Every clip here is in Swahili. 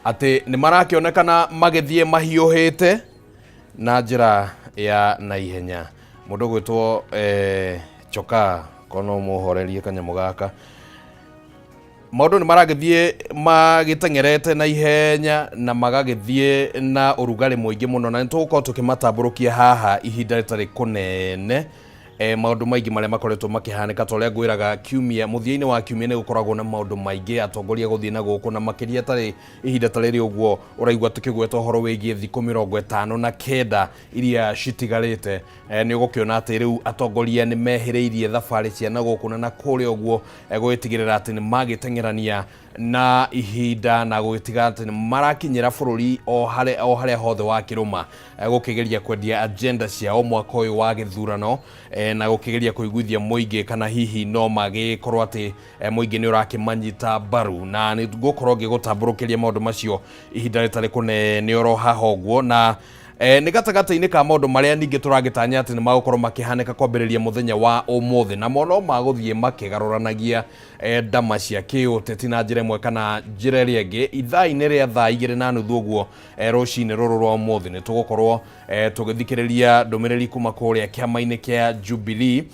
ati ni marakionekana magithie mahiuhite na njira ya naihenya. Mundu gwitwo Choka kono muhorerie kanyamu gaka. Maundu ni maragithie magitengerete na ihenya na magagithie na urugari muingi muno, na nitugukorwo tukimatamburukia haha ihinda ritari kunene. Maundu maingi maria makoretwo makihanika ta uria ngwiraga kiumia muthiaini wa kiumia ni gukoragwo na maundu maingi atongoria guthie na guku na makiria tari ihinda tariri uguo uraigwa tukigweta uhoro wigie thiku 59 iria citigarite. Ni ugukiona ati riu atongoria ni mehiriirie thabari cia na guku na kuria uguo gwitigirira ati ni magitengerania na ihinda na gwitiga ati ni marakinyira bururi o haria hothe wa kiruma gukigeria kwendia agenda ciao mwaka uyu wa githurano na gukigeria kuiguithia muingi kana hihi no magikorwo ati muingi ni urakimanyita baru, na ni gukorwo ngigutamburukiria maundu macio ihinda ritari kunene oro haha uguo. Na ni gatagata-ini ka maundu maria ningi turagitanya ati ni magukorwo makihanika kwambiriria muthenya wa umuthi, na mono maguthie makigaruranagia ndama cia kiuteti na njira imwe kana njira iria ingi. Ithaa-ini ria thaa 2:30 uguo rucini ruru rwa umuthi ni tugukorwo tugithikiriria ndumiriri kuma kuria kiama-ini kia Jubilee.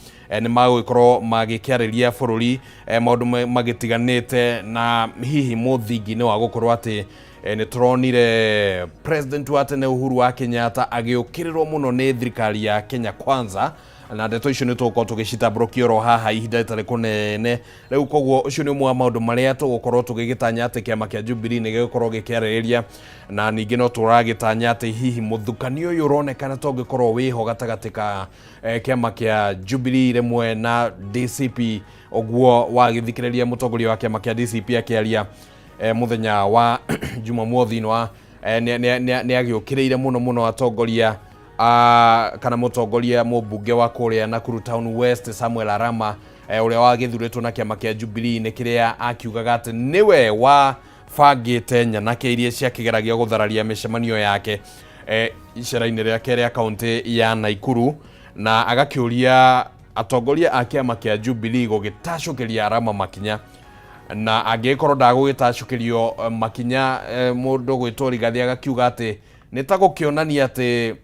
Ni magukorwo magikiariria bururi maundu magitiganite, na hihi muthingi ni wa gukorwo ati ni turonire president wa tene Uhuru wa Kenyatta agiukirirwo muno ni thirikari ya Kenya Kwanza, na ndeto icio ni tugukorwo tugicitamburukia ro haha ihinda ritari kunene. Riu koguo ucio ni umwe wa maundu maria tugukorwo tugigitanya ati kiama kia Jubilee ni gikorwo gikiaririria, na ningi no turagitanya ati hihi muthukanio uyu uronekana tongikorwo wiho gatagati ka kiama kia Jubilee rimwe na DCP oguo wagithikiriria mutongoria wa kiama kia DCP akiaria muthenya wa Jumamothi no ni agiukiriire muno atongoria kana mutongoria mubunge wa kuria Nakuru Town West Samuel Arama uria wagithuritwo na kiama kia Jubilee ni kiria akiugaga ati niwe wa bangite nyanake iria ciakigeragia guthararia micemanio yake icera-ini riake ria kaunti ya Naikuru, na agakiuria atongoria a kiama kia Jubilee gugitacukiria Arama makinya, na angikorwo ndagugitacukirio makinya mundu gwitwo Rigathi agakiuga ati nitagukionania ati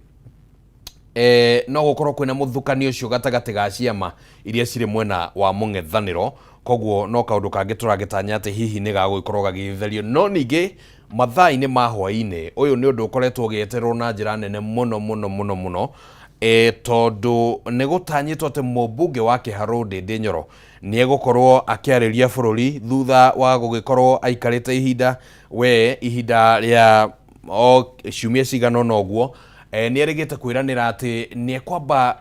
no gukorwo kwina muthukanio ucio gatagati ga ciama iria ciri mwena wa mung'ethaniro. Koguo no kaundu kangi turagitanya ati hihi ni gagwikorwo gagithario, no ningi mathaa-ini ma hwaini uyu ni undu ukoretwo gieterwo na njira nene muno tondu ni gutanyitwo ati mubunge wa Kiharu Ndindi Nyoro ni egukorwo akiariria bururi thutha wa gugikorwo aikarite ihinda ria ciumia cigana na uguo. Ni erigite kwiranira ati ni ekwamba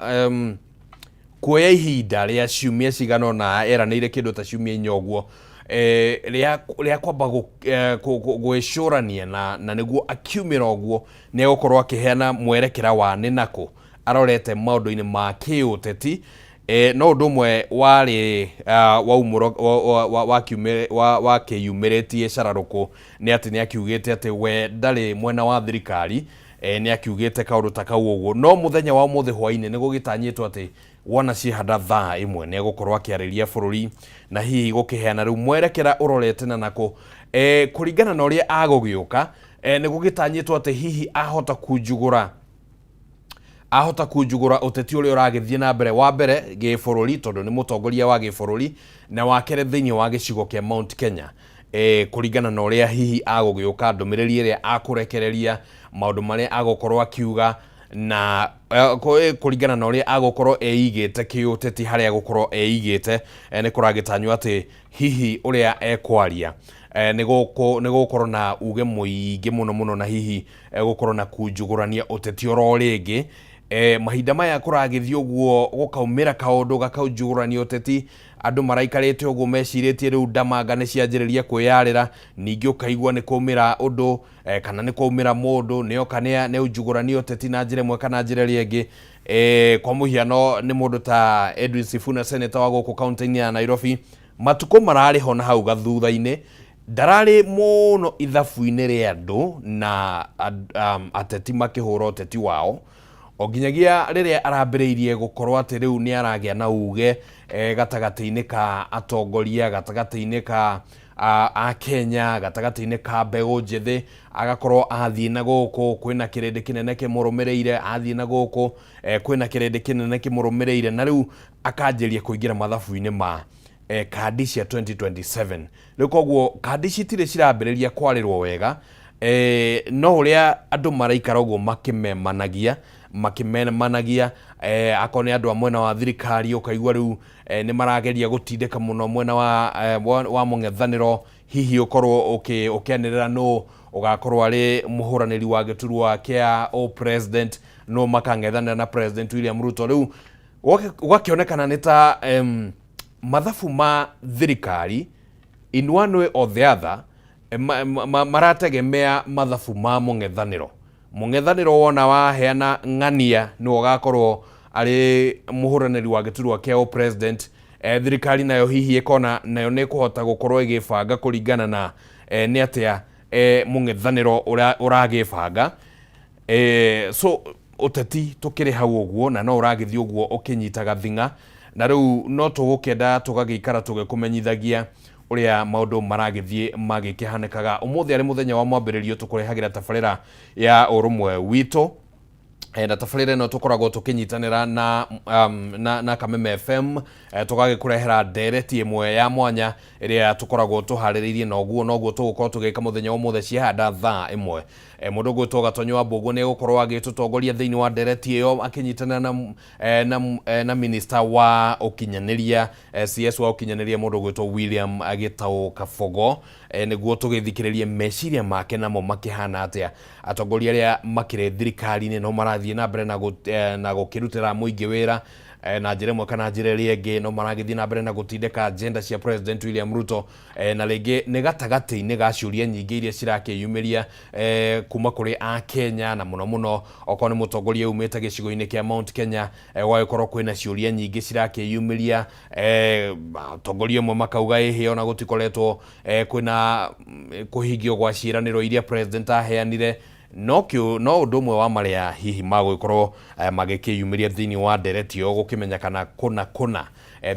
kuoya ihinda ria ciumia cigana na eranire kindu ta ciumia 4 uguo ria kwamba gwicurania na niguo akiumira uguo ni egukorwo akiheana mwerekera wa ninaku arorete maundu-ini ma kiuteti. No undu umwe wari wa kiyumiritie cararuku ni ati ni akiugite ati we ndari mwena wa thirikari. Ni akiugite kaundu ta kau uguo, no muthenya wa umuthi hwaini ni gugitanyitwo ati wona cihanda thaa 1 ni egukorwo akiariria bururi na hihi gukiheana riu mwerekera urorete na nako kuringana na uria agugiuka. Ni gugitanyitwo ati hihi ahota kunjugura uteti uria uragithie na mbere wa mbere gibururi tondu ni mutongoria wa gibururi, na wakere thiini wa gicigo kia Mount Kenya kuringana na uria hihi agugiuka ndumiriri iria akurekereria maundu maria agukorwo akiuga, na kuringana na uria agukorwo eigite kiuteti haria agukorwo eigite. Ni kuragitanywo ati hihi uria ekwaria ni gukorwo na uge muingi muno na hihi gukorwo na kunjugurania uteti oro ringi. Mahinda maya kuragithio uguo gukaumira kaundu gakaunjugurania uteti, andu maraikarite uguo meciritie riu ndamanga ni cianjiriria kwiyarira, ningi ukaigua ni kumira undu kana ni kumira mundu ni okania ni unjugurania uteti na njira imwe kana njira iria ingi. Kwa muhiano ni mundu ta Edwin Sifuna senator wa guku kaunti ya Nairobi, matuko marari ho na hau gathutha-ini ndarari muno ithabu-ini ria andu na ateti makihura uteti wao o nginyagia riria arambiriirie gukorwo ati riu ni aragia na uge gatagati-ini ka atongoria gatagati-ini ka a Kenya gatagati-inĩ ka mbegũ njĩthĩ agakorwo athiĩ na gũkũ kwĩna kĩrĩndĩ kĩnene kĩmũrũmĩrĩire athiĩ na gũkũ kwĩna kĩrĩndĩ kĩnene kĩmũrũmĩrĩire na rĩu akanjĩria kũingĩra mathabu-inĩ ma kandi cia 2027 rĩu koguo kandi citirĩ cirambĩrĩria kwarĩrwo wega no ũrĩa andũ maraikara ũguo makĩmemanagia akorwo nĩ andũ a mwena wa thirikari ũkaigua rĩu nĩ marageria gũtindĩka mũno mwena wa mũng'ethanĩro hihi ũkorwo ũkĩanĩrĩra nũ ũgakorwo arĩ mũhũranĩri wa gĩturwa kĩa president no makang'ethanĩra na President William Ruto rĩu gũgakĩonekana nĩ ta mathabu ma thirikari in one way or the other marategemea mathabu ma mũng'ethanĩro wona waheana ng'ania nĩwe ũgakorwo arĩ mũhũranĩri wa gĩturwa kĩa president thirikari nayo hihi ĩkona nayo nĩ kũhota gũkorwo ĩgĩbanga kũringana na nĩ atĩa mũng'ethanĩro ũragĩbanga so ũteti tũkĩrĩ hau ũguo na no ũragĩthiĩ ũguo ũkĩnyitaga thing'a na rĩu no tũgũkĩenda tũgagĩikara tũgĩkũmenyithagia ũrĩa maũndũ maragĩthiĩ magĩkĩhanĩkaga ũmũthĩ arĩ mũthenya wa mwambĩrĩrio tũkũrehagĩra tabarĩra ya ũrũmwe witũ na tabarĩra ĩno tũkoragwo tũkĩnyitanĩra na Kameme FM tũgagĩkũrehera ndereti ĩmwe ya mwanya ĩrĩa tũkoragwo tũharĩrĩirie noguo tũgũkorwo tũgĩka mũthenya ũmũthĩ ciahanda thaa ĩmwe mũndũ ũgwĩtwo Gatonyo wa Mbũgũ nĩ gũkorwo agĩtũtongoria thĩinĩ wa ndereti ĩyo akĩnyitanĩra na minister wa ũkinyanĩria CS wa ũkinyanĩria mũndũ ũgwĩtwo William Gĩtaũ Kabogo nĩguo tũgĩthikĩrĩrie meciria make namo makĩhana atĩa atongoria arĩa makĩrĩ thirikari-inĩ no marathiĩ na mbere na gũkĩrutĩra mũingĩ wĩra na njĩra ĩmwe kana njĩra ĩrĩa ĩngĩ no maragĩthiĩ na mbere na gũtindĩka agenda cia President William Ruto na rĩngĩ nĩ gatagatĩ-inĩ ga ciũria nyingĩ iria cirakĩyumĩria kuma kũrĩ a Kenya na mũno okorwo nĩ mũtongoria umĩte gĩcigo-inĩ kĩa Mount Kenya gwagĩkorwo kwĩna ciũria nyingĩ cirakĩyumĩria atongoria amwe makauga ĩhĩ ona gũtikoretwo kwĩna kũhingio gwa ciĩranĩro iria president aheanire no ũndũ ũmwe wa marĩa hihi magũgĩkorwo magĩkĩyumĩria thĩinĩ wa ndereti ĩyo gũkĩmenyekana kũna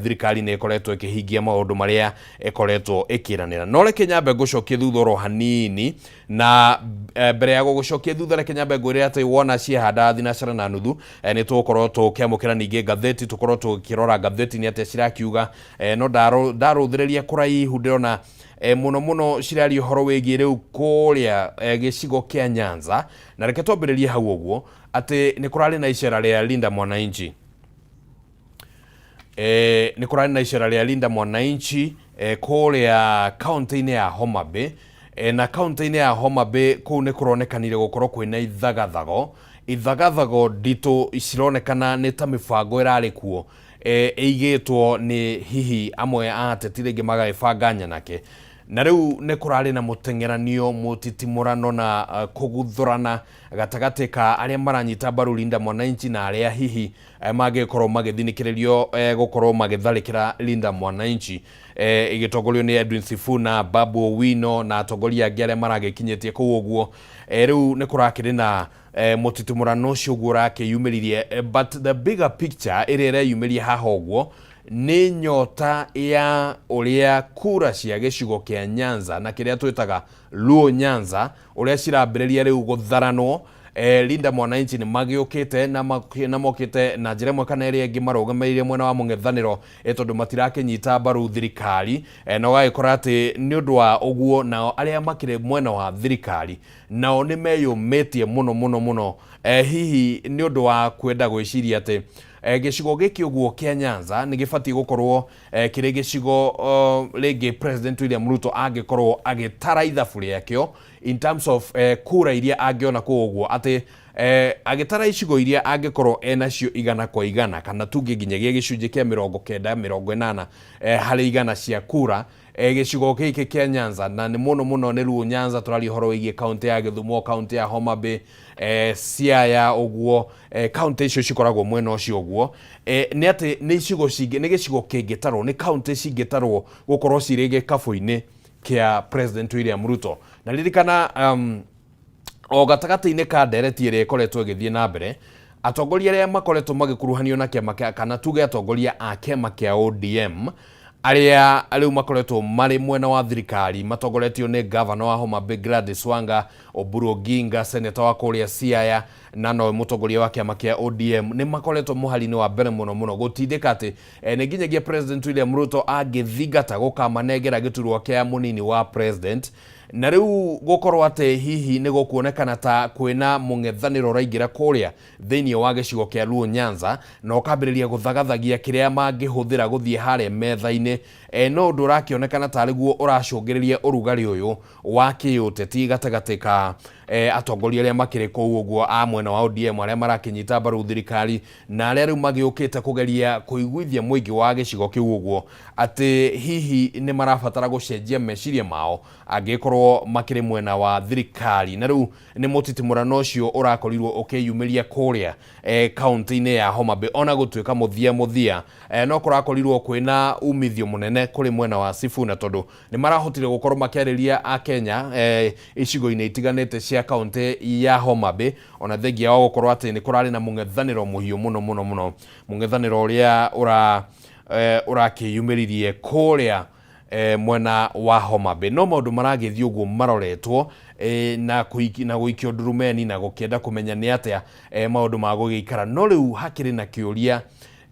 thirikari nĩ ĩkoretwo ĩkĩhingia maũndũ marĩa ĩkoretwo ĩkĩranĩra no reke nyambe ngũcokie thutha oro hanini na mbere ya gũgũcokia thutha reke nyambe ngwĩre atĩ wona ciahanda thinacara na nuthu nĩ tũgũkorwo tũkĩamũkĩra ningĩ ngathĩti tũkorwo tũkĩrora ngathĩti-inĩ atĩa cirakiuga no ndarũthĩrĩria kũraihu ndĩrona mũno ciraria ũhoro wĩgiĩ rĩu kũrĩa gĩcigo kĩa Nyanza na reke twambĩrĩrie hau ũguo atĩ nĩ kũrarĩ na icera rĩa Linda Mwananchi nĩ kũrarĩ na icera rĩa Linda Mwananchi kũrĩa kaunti-inĩ ya Homa Bay na kaunti-inĩ ya Homa Bay kũu nĩ kũronekanire gũkorwo kwĩna ithagathago nditũ cironekana nĩ ta mĩbango ĩrarĩ kuo ĩigĩtwo nĩ hihi amwe a ateti rĩngĩ magagĩbanga nyanake na rĩu nĩ kũrarĩ na mũteng'eranio mũtitimũrano na kũguthũrana gatagatĩ ka arĩa maranyita mbaru Linda Mwananchi na arĩa hihi mangĩkorwo magĩthinĩkĩrĩrio gũkorwo magĩtharĩkĩra Linda Mwananchi igĩtongorio nĩ Edwin Sifuna, Babu Owino na atongoria angĩ arĩa maragĩkinyĩtie kũu ũguo rĩu nĩ kũrakĩrĩ na mũtitimũrano ũcio ũguo ũrakĩyumĩririe but the bigger picture ĩrĩa ĩreyumĩria haha ũguo nĩ nyota ya ũrĩa kura cia gĩcigo kĩa Nyanza na kĩrĩa twĩtaga Luo Nyanza ũrĩa cirambĩrĩria rĩu gũtharanwo Linda Mwananchi nĩ magĩũkĩte na mokĩte na njĩra ĩmwe kana ĩrĩa ĩngĩ marũgamĩrĩire mwena wa mũng'ethanĩro tondũ matirakĩnyita mbaru thirikari na ũgagĩkora atĩ nĩ ũndũ wa ũguo nao arĩa makĩrĩ mwena wa thirikari nao nĩ meyũmĩtie mũno hihi nĩ ũndũ wa kwenda gwĩciria atĩ gĩcigo gĩkĩ ũguo kĩa Nyanza nĩ gĩbatiĩ gũkorwo kĩrĩ gĩcigo rĩngĩ President William Ruto angĩkorwo agĩtara ithabu rĩakĩo in terms of kura iria angĩona kũu ũguo atĩ agĩtara icigo iria angĩkorwo enacio igana kwa igana kana tuge nginyagia gĩcunjĩ kĩa 90-80 harĩ igana cia kura gĩcigo gĩkĩ kĩa Nyanza na nĩ mũno nĩ Luo Nyanza tũraria ũhoro wĩgiĩ kaunti ya Gĩthumo, kaunti ya Homa Bay, Siaya ũguo kaunti icio cikoragwo mwena ũcio ũguo nĩ atĩ nĩ icigo cingĩ nĩ gĩcigo kĩngĩtarwo nĩ kaunti cingĩtarwo gũkorwo cirĩ gĩkabũ-inĩ kĩa President William Ruto na ririkana o gatagatĩ-inĩ ka ndereti ĩrĩa ĩkoretwo ĩgĩthiĩ na mbere atongoria arĩa makoretwo magĩkuruhanio na kĩama kana tuge atongoria a kĩama kĩa ODM aria ariu makoretwo mari mwena wa thirikari matongoretio ni governor wa Homa Bay Gladys Wanga, Oburu Oginga, senator wa kuria Siaya na no mutongoria wa kiama kia ODM ni makoretwo muhari-ini wa mbere muno gutindika ati ni nginyagia President William Ruto agithingata gukamanengera giturwa kia munini wa president na riu gukorwo ati hihi ni gukuonekana ta kwina mung'ethaniro raingira kuria thiini wa gicigo kia Luo Nyanza na ukambiriria guthagathagia kiria mangihuthira guthie hare metha-ini no undu urakionekana ta riguo uracungiriria urugari uyu wa kiuteti gatagati ka atongoria aria makiri kuu uguo a mwena wa ODM aria marakinyita mbaru thirikari na aria riu magiukite kugeria kuiguithia muingi wa gicigo kiu uguo ati hihi ni marabatara gucenjia meciria mao angikorwo makiri mwena wa thirikari na riu ni mutitimurano ucio urakorirwo ukiyumiria kuria county-ini ya Homa Bay ona gutuika muthia no kurakorirwo kwina umithio munene kuri mwena wa Sifuna tondu ni marahotire gukorwo makiariria a Kenya icigo-ini itiganite cia county ya Homa Bay ona thengia wa gukorwo ati ni kurari na mung'ethaniro muhiu muno mung'ethaniro uria urakiyumiririe kuria mwena wa Homa Bay no maundu maragithio uguo maroretwo na guikio ndurumeni na gukienda kumenya ni atia maundu ma gugikara no riu hakiri na kiuria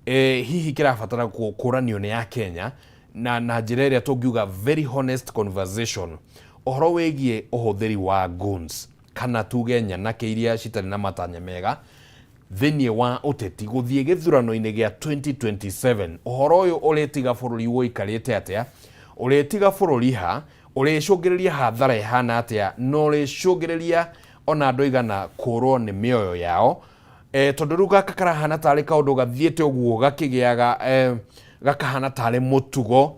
hihi kirabatara kuranio ni ya Kenya na njira iria tungiuga very honest conversation ohoro wegie uhuthiri wa guns kana tuge nyanake iria citari na matanya mega thiini wa uteti guthie githurano-ini gia 2027 ohoro uyu uretiga bururi woikarite atia uretiga bururi ha urecungiriria hathara ihana atia no urecungiriria ona andu igana kurwo ni mioyo yao tondu riu gaka karahana tari kaundu gathiete uguo gakigiaga gakahana tari mutugo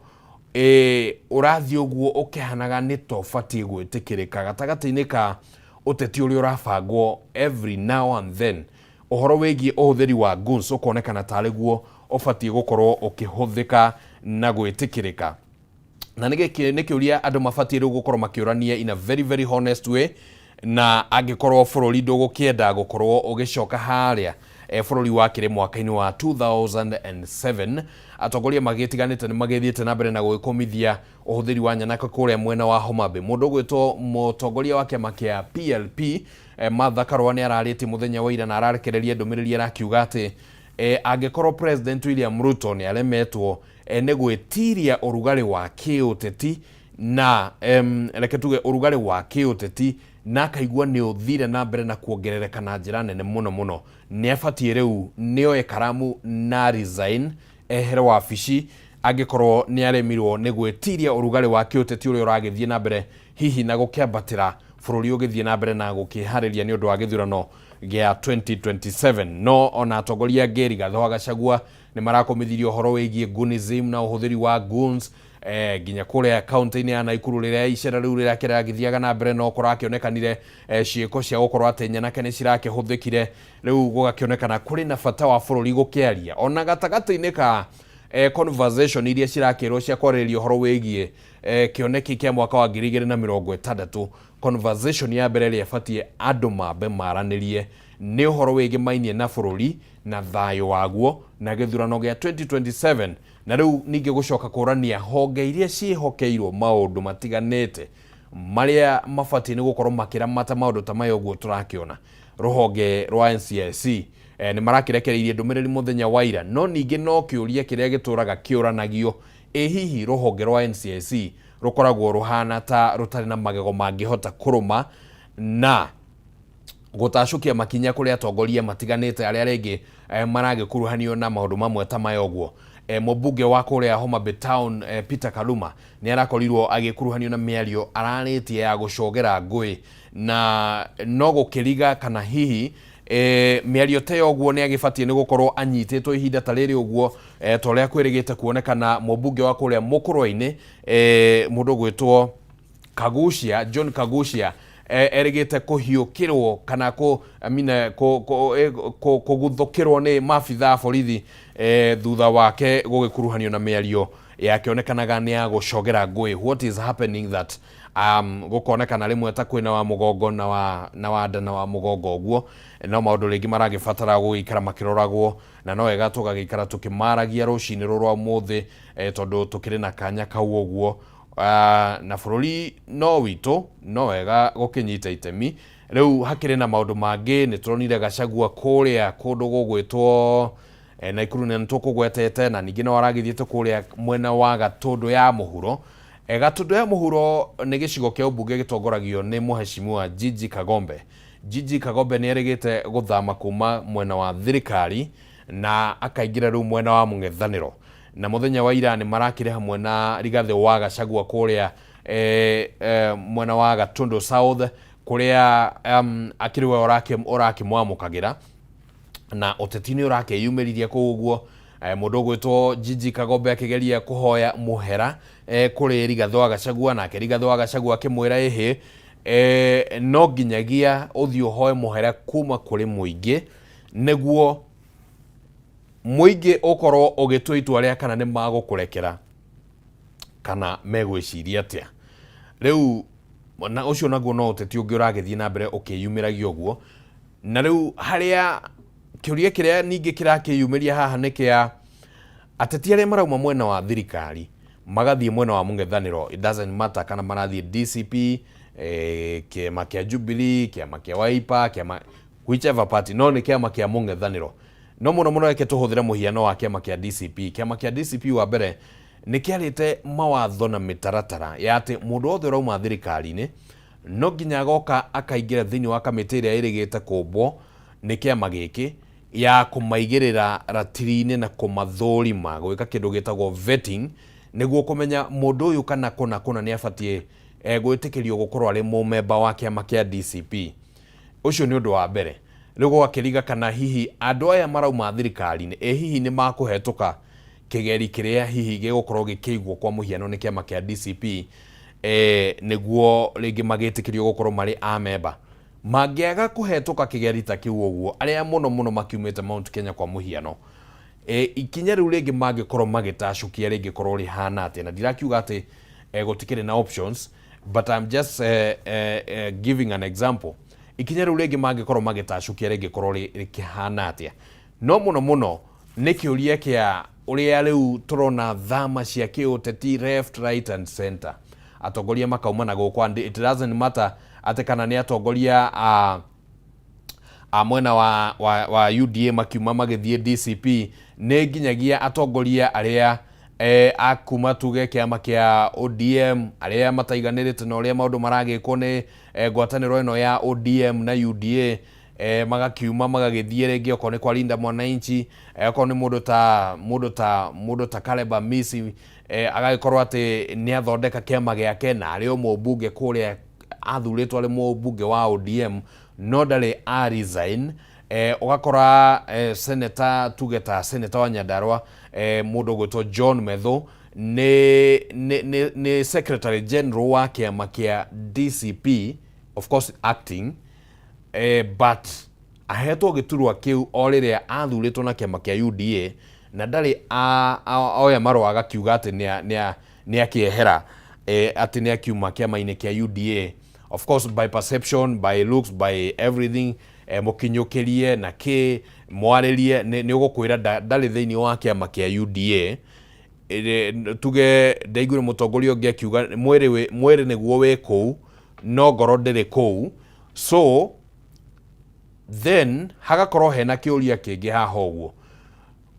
urathie uguo ukihanaga ni tobatie gwitikirika gatagati-ini ka uteti uria urabangwo every now and then ohoro wegie uhuthiri wa guns ukonekana tari guo ubatie gukorwo ukihuthika na gwitikirika na nĩ kĩũria andũ mabatie rĩu gũkorwo makiũrania in a very honest way na angĩkorwo bũrũri ndũgũkĩenda gũkorwo ũgĩcoka harĩa bũrũri wakĩrĩ mwaka-inĩ wa 2007 atongoria magĩtiganĩte nĩ magĩthiĩte na mbere na gũgĩkomithia ũhũthĩri wa nyanake kũrĩa mwena wa Homa Bay mũndũ ũgwĩtwo mũtongoria wa kĩama kĩa PLP Martha Karua nĩ ararĩtie mũthenya wa ira na ararekereria ndũmĩrĩri arakiuga atĩ angĩkorwo President William Ruto nĩ aremetwo nĩ gwĩtiria ũrugarĩ wa kĩũteti na reke tuge ũrugarĩ wa kĩũteti na akaigua nĩ ũthire na mbere na kuongerereka na njĩra nene mũno nĩ abatie rĩu nĩoe karamu na resign ehere wabici angĩkorwo nĩ aremirwo nĩ gwĩtiria ũrugarĩ wa kĩũteti ũrĩa ũragĩthiĩ na mbere hihi na gũkĩambatĩra bũrũri ũgĩthiĩ na mbere na gũkĩharĩria nĩ ũndũ wa gĩthurano gĩa 2027 no ona atongoria angĩ Rigathĩ wa Gachagua nĩ marakomithirio ũhoro wĩgiĩ gunism na ũhũthĩri wa guns nginya kũrĩa kaunti-inĩ ya Naikuru rĩrĩa icera rĩu rĩrakĩragĩthiaga na mbere no kũrakĩonekanire ciĩko cia gũkorwo atĩ nyanake nĩ cirakĩhũthĩkire rĩu gũgakĩonekana kũrĩ na bata wa bũrũri gũkĩaria ona gatagatĩ-inĩ ka conversation iria cirakĩrwo cia kwarĩrĩria ũhoro wĩgiĩ kĩoneki kĩa mwaka wa 2060 conversation ya mbere ĩrĩa ĩbatie andũ mambe maranĩrie nĩ ũhoro wĩgiĩ mainie na bũrũri na thayũ waguo na gĩthurano gĩa 2027 na rĩu ningĩ gũcoka kũrania honge iria ciĩhokeirwo maũndũ matiganĩte marĩa mabatie nĩ gũkorwo makĩramata maũndũ ta maya ũguo tũrakĩona rũhonge rwa NCIC nĩ marakĩrekereirie ndũmĩrĩri mũthenya wa ira no ningĩ no kĩũria kĩrĩa gĩtũraga kĩũranagio hihi rũhonge rwa NCIC rũkoragwo rũhana ta rũtarĩ na magego mangĩhota kũrũma na gũtacũkia makinya kũrĩ atongoria matiganĩte arĩa rĩngĩ maragĩkuruhanio na maũndũ mamwe ta maya ũguo mũmbunge wa kũrĩa Homa Bay Town Peter Kaluma nĩ arakorirwo agĩkuruhanio na mĩario ararĩtie ya gũcogera ngũĩ na no gũkĩriga kana hihi mĩario ta ũguo nĩ agĩbatie nĩ gũkorwo anyitĩtwo ihinda ta rĩrĩ ũguo ta ũrĩa kwĩrĩgĩte kuonekana mũmbunge wa kũrĩa mũkũrwa-inĩ mũndũ gwĩtwo Kagucia John Kagucia erĩgĩte kũhiũkĩrwo kana kũguthũkĩrwo nĩ maabitha a borithi thutha wake gũgĩkuruhanio na mĩario yakĩonekanaga nĩ ya gũcogera ngũĩ. What is happening that gukonekana rimwe ta kwina wa mugongo na wa nda na wa mugongo guo no maundu ringi maragibatara guikara makiroragwo na no wega tugagikara tukimaragia rucini rwa muthi tondu tukiri na kanya kau uguo na bururi no witu no wega gukinyita itemi riu hakiri na maundu mangi ni turonire Gachagua kuria kundu gugwitwo Naikuru ni tukugwetete na ningi no aragithiete kuria mwena wa Gatundu ya muhuro Gatundu ya muhuro ni gicigo kia ubunge gitongoragio ni muheshimiwa Gigi Kagombe. Gigi Kagombe ni erigite guthama kuma mwena wa thirikari na akaingira riu mwena wa mung'ethaniro na muthenya wa ira ni marakire hamwe na Rigathi wa Gachagua kuria mwena wa Gatundu South kuria akiriwe urakimwamukagira na utetini urakeyumiriria kuguo mundu gwitwo Gigi Kagombe akigeria kuhoya muhera kuri Rigathi wa Gachagua na Rigathi wa Gachagua akimwira ehe no nginyagia uthio hoye muhera kuma kuri muingi neguo muingi ukorwo ugitua itua ria kana ni magukurekera kana megwiciria atia riu na ucio naguo no uteti ungi uragithie na mbere ukiyumiragia uguo na riu haria kiuria kiria ningi kirakiyumiria haha ni kia ateti aria marauma mwena wa thirikari magathie mwena wa mung'ethaniro. It doesn't matter kana marathie DCP kiama kia Jubilee kiama kia Wiper kiama whichever party no ni kiama kia mung'ethaniro no muno reke tuhuthire muhiano wa kiama kia DCP. Kiama kia DCP wa mbere ni kiarite mawatho na mitaratara ya ati mundu othe urauma thirikari-ini no nginya goka akaingira thiini wa kamiti iria irigite kumbwo ni kiama giki ya kumaigirira ratiri-ini na kumathurima gwika kindu gitagwo vetting niguo kumenya mundu uyu kana kuna ni abatie gwitikirio gukorwo ari mumemba wa kiama kia DCP. Ucio ni undu wa mbere. Riu gwakiriga kana hihi andu aya marauma thirikari-ini hihi ni makuhetuka kigeri kiria hihi gigukorwo gikigwo kwa muhiano ni kiama kia DCP niguo ringi magitikirio gukorwo mari a member mangiaga kuhetuka kigeri ta kiu uguo aria muno makiumite Mount Kenya kwa muhiano ikinya riu ringi mangikorwo magitacukia ringi korwo rihana atia na ndirakiuga ati gutikire na options but I'm just giving an example. Ikinya riu ringi mangikorwo magitacukia ringi korwo rikihana atia no muno ni kiuria kia uria riu turona thama cia kiuteti left right and center atongoria makauma na gukwa it doesn't matter ate kana ni atongoria mwena wa UDA makiuma magithie DCP ni nginyagia atongoria aria akuma tuge kiama kia ODM aria mataiganirite na uria maundu maragikwo ni ngwataniro ino ya ODM na UDA magakiuma magagithie ringi oko ni kwa Linda Mwananchi oko ni mundu ta Caleb Amisi agagikorwo ati ni athondeka kiama giake na ari o mubunge kuria athuritwo ari mubunge wa ODM no ndari a resign ugakora senator wa Nyandarua mundu gwitwo John Methu ni secretary general wa kiama kia DCP, of course acting but ahetwo giturwa kiu o riria athuritwo na kiama kia UDA na ndari oya marwa agakiuga ati ni akiehera ati ni akiuma kiama-ini kia UDA. Of course by perception, by looks, by everything mukinyukirie na ki mwaririe ni ugukwira ndari thiini wa kiama kia UDA tuge ndaigure mutongoria ungi akiuga mwiri niguo wi kuu no ngoro ndiri kuu so then hagakorwo hena kiuria kingi haha uguo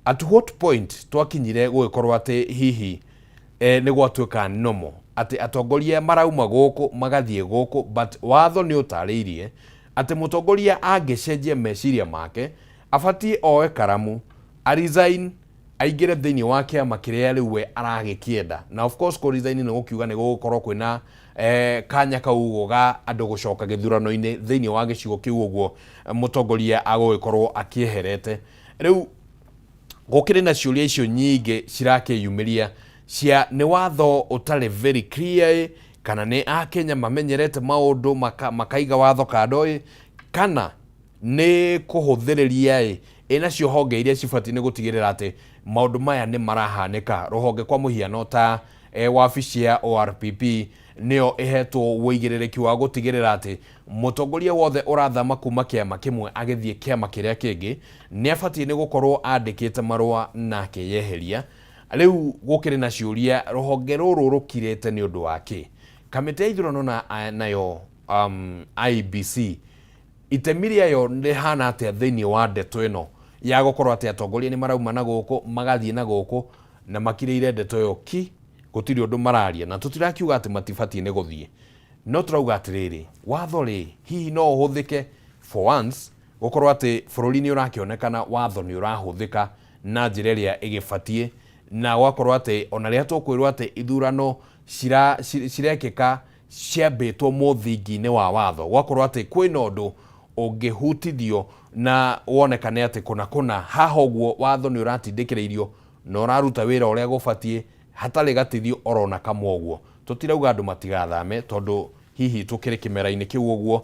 at what point twakinyire gugikorwo ati hihi ni gwatuika nomo ati atongoria marauma guku magathie guku but watho ni utariirie ati mutongoria angicenjia meciria make abatie oe karamu a resign aingire thiini wa kiama kiria riu we aragikienda na of course ko resign ni gukiuga ni gukorwo kwina kanya kau ga andu gucoka githurano-ini thiini wa gicigo kiu uguo mutongoria agugikorwo akieherete. Riu gukire na ciuria icio nyingi cirakiyumiria cia ni watho utari very clear kana ni a Kenya mamenyerete maundu makaiga watho kandoi kana ni kuhuthiriria inacio honge iria cibati ni gutigirira ati maundu maya ni marahanika ruhonge kwa muhiano ta wabici ya ORPP neo ehetwo wĩigĩrĩrĩki wa gũtigĩrĩra atĩ mũtongoria wothe ũrathama kuma kĩama kĩmwe agĩthiĩ kĩama kĩrĩa kĩngĩ nĩ abatiĩ nĩ gũkorwo andĩkĩte marũa na akeyeheria. Rĩu gũkĩrĩ na ciũria rũhonge rũrũ rũkirĩte nĩ ũndũ wa kĩ? Kamĩtĩ ya ithurano nayo IEBC itemi rĩayo rĩhana atĩa thĩinĩ wa ndeto ĩno ya gũkorwo atĩ atongoria nĩ marauma na gũkũ magathiĩ na gũkũ na makirĩire ndeto ĩyo ki gũtirĩ ũndũ mararia na tũtirakiuga atĩ matibatiĩ nĩ gũthiĩ, no tũrauga atĩrĩrĩ, watho rĩ hihi no ũhũthĩke for once gũkorwo atĩ bũrũri nĩ ũrakĩonekana watho nĩ ũrahũthĩka na njĩra ĩrĩa ĩgĩbatiĩ, na gwakorwo atĩ ona rĩrĩa tũkwĩrwo atĩ ithurano cirekĩka ciambĩtwo mũthingi-inĩ wa watho, gwakorwo atĩ kwĩna ũndũ ũngĩhutithio na wonekane atĩ kũna haha ũguo watho nĩ ũratindĩkĩrĩirio na ũraruta wĩra ũrĩa gũbatiĩ hatarĩ gatithio orona kamwe ũguo, tũtirauga andũ matigathame tondũ hihi tũkĩrĩ kĩmera-inĩ kĩu ũguo,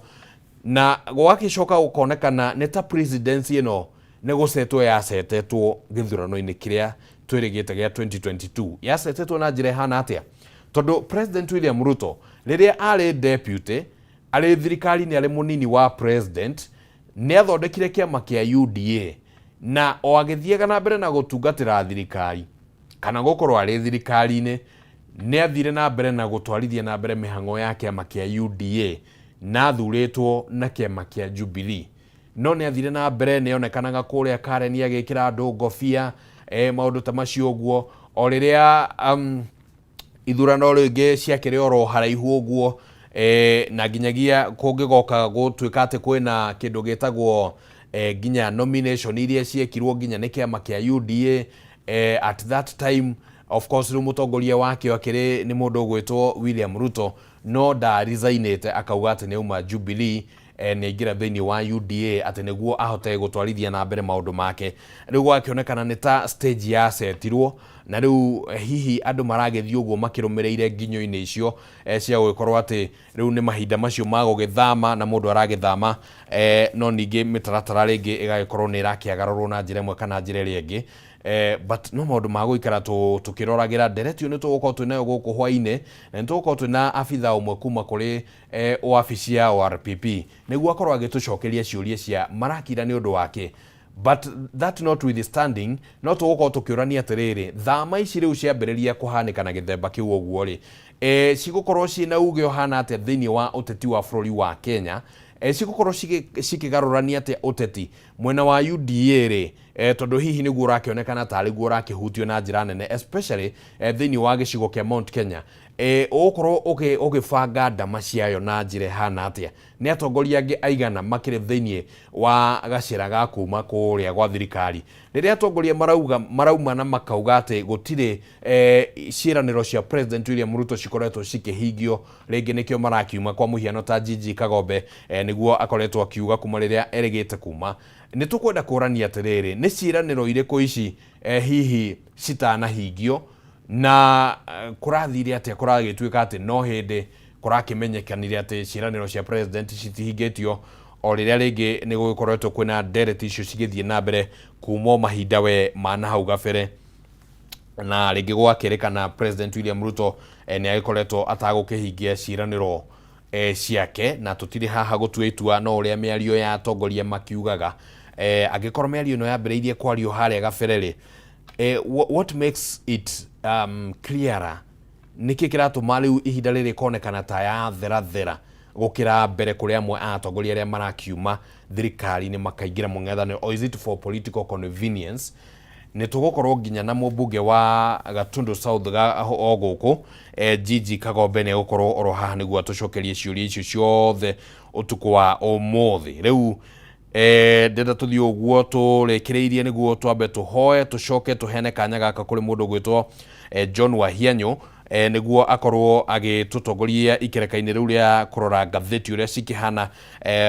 na gwagĩcoka gũkonekana nĩ ta presidency ĩno nĩ gũcetwo yacetetwo gĩthurano-inĩ kĩrĩa twĩrĩgĩte gĩa 2022. Yacetetwo na njĩra ĩhana atĩa? Tondũ President William Ruto rĩrĩa arĩ deputy arĩ thirikari-inĩ arĩ mũnini wa president nĩ athondekire kĩama kĩa UDA na o agĩthiaga na mbere na gũtungatĩra thirikari kana gũkorwo arĩ thirikari-inĩ nĩ athire na mbere na gũtwarithia na mbere mĩhang'o ya kĩama kĩa UDA na athurĩtwo na kĩama kĩa Jubilee, no nĩ athire na mbere nĩ onekanaga kũrĩa Karen agĩkĩra andũ ngobia maũndũ ta macio ũguo, o rĩrĩa ithurano rĩngĩ ciakĩrĩ oro haraihu ũguo na nginyagia kũngĩgoka gũtuĩka atĩ kwĩna kĩndũ gĩtagwo nginya nomination iria ciekirwo nginya nĩ kĩama kĩa UDA at that time. Of course rĩu mũtongoria wake akĩrĩ nĩ mũndũ ũgwĩtwo William Ruto, no ndaresignĩte akauga atĩ nĩ auma Jubilee nĩ aingĩra thĩinĩ wa UDA atĩ nĩguo ahote gũtwarithia na mbere maũndũ make. Rĩu gwakĩonekana nĩ ta stage yacetirwo na rĩu hihi andũ maragĩthiĩ ũguo makĩrũmĩrĩire nginyo-inĩ icio cia gũgĩkorwo atĩ rĩu nĩ mahinda macio ma gũgĩthama na mũndũ aragĩthama, no ningĩ mĩtaratara rĩngĩ ĩgagĩkorwo nĩ ĩrakĩagarũrwo na njĩra ĩmwe kana njĩra ĩrĩa ĩngĩ. But no maũndũ ma gũikara tũkĩroragĩra. Nderetio nĩ tũgũkorwo twĩnayo gũkũ hwainĩ na nĩ tũgũkorwo twĩna abitha ũmwe kuma kũrĩ wabici ya ORPP nĩguo akorwo agĩtũcokeria ciũria cia marakira nĩ ũndũ wake. But that notwithstanding no tũgũkorwo tũkĩũrania atĩrĩrĩ, thama ici rĩu ciambĩrĩria kũhanĩka na gĩthemba kĩu ũguo rĩ, cigũkorwo ciĩna uge ũhana atĩa thĩinĩ wa ũteti wa bũrũri wa Kenya, cigũkorwo cikĩgarũrania atĩa ũteti mwena wa UDA rĩ, tondũ hihi nĩguo ũrakĩonekana tarĩ guo ũrakĩhutio na njĩra nene especially thĩinĩ wa gĩcigo kĩa Mount Kenya. Ũgũkorwo ũgĩbanga ndama ciayo na njĩra ĩhana atĩa? Nĩ atongoria angĩ aigana makĩrĩ thĩinĩ wa gacĩra ga kuma kũrĩa gwa thirikari rĩrĩa atongoria marauma na makauga atĩ gũtirĩ ciĩranĩro cia President William Ruto cikoretwo cikĩhingio, rĩngĩ nĩkĩo marakiuma kwa mũhiano ta Gigi Kagombe nĩguo akoretwo akiuga kuma rĩrĩa erĩgĩte kuma. Nĩ tũkwenda kũrania atĩrĩrĩ, nĩ ciĩranĩro irĩkũ ici hihi citanahingio na kũrathire atĩa kũragĩtuĩka atĩ no hĩndĩ kũrakĩmenyekanire atĩ ciĩranĩro cia president citihingĩtio, o rĩrĩa rĩngĩ nĩ gũgĩkoretwo kwĩna ndereti icio cigĩthiĩ na mbere kuma mahinda we ma nahau gabere, na rĩngĩ gwakĩrĩkana President William Ruto nĩ agĩkoretwo atagũkĩhingia ciĩranĩro ciake, na tũtirĩ haha gũtua itua no ũrĩa mĩario ya atongoria makiugaga. Angĩkorwo mĩario ĩno yambĩrĩirie kwario harĩa gabere rĩ, what makes it clearer, nĩkĩ kĩratũma rĩu ihinda rĩrĩ konekana ta ya thera gũkĩra mbere kũrĩa amwe a atongoria arĩa marakiuma thirikari-inĩ makaingĩra mũng'ethanĩro, or is it for political convenience? Nĩ tũgũkorwo nginya na mũmbunge wa Gatundu South o gũkũ Gigi Kagombe nĩ gũkorwo oro haha nĩguo atũcokerie ciũria icio ciothe ũtukũ wa ũmũthĩ. Rĩu ndenda tũthiĩ ũguo tũrĩkĩrĩirie nĩguo twambe tũhoe tũcoke tũheane kanya gaka kũrĩ mũndũ gwĩtwo John Wahianyo nĩguo akorwo agĩtũtongoria ikereka-inĩ rĩu rĩa kũrora ngathĩti ũrĩa cikĩhana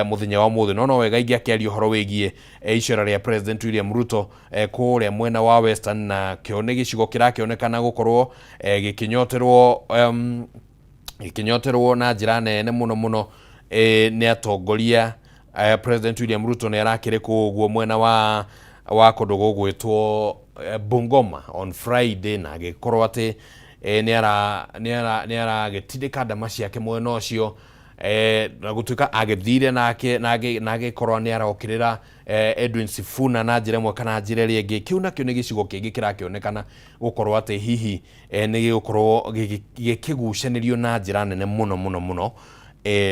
mũthenya wa ũmũthĩ. No wega ingĩ akĩaria ũhoro wĩgiĩ icera rĩa President William Ruto kũrĩa mwena wa Western, na kĩo nĩ gĩcigo kĩrakĩonekana gũkorwo gĩkĩnyoterwo na njĩra nene mũno nĩ atongoria. President William Ruto nĩ arakĩrĩ kũguo mwena wa kũndũ gũgwĩtwo Bungoma on Friday, na agĩkorwo atĩ nĩ aragĩtindĩka ndama ciake mwena ũcio na gũtuĩka agĩthire nake agĩkorwo nĩ arokĩrĩra Edwin Sifuna na njĩra ĩmwe kana njĩra ĩrĩa ĩngĩ. Kĩu nakĩo nĩ gĩcigo kĩngĩ kĩrakĩonekana gũkorwo atĩ hihi nĩ gĩgũkorwo gĩkĩgucanĩrio na njĩra nene mũno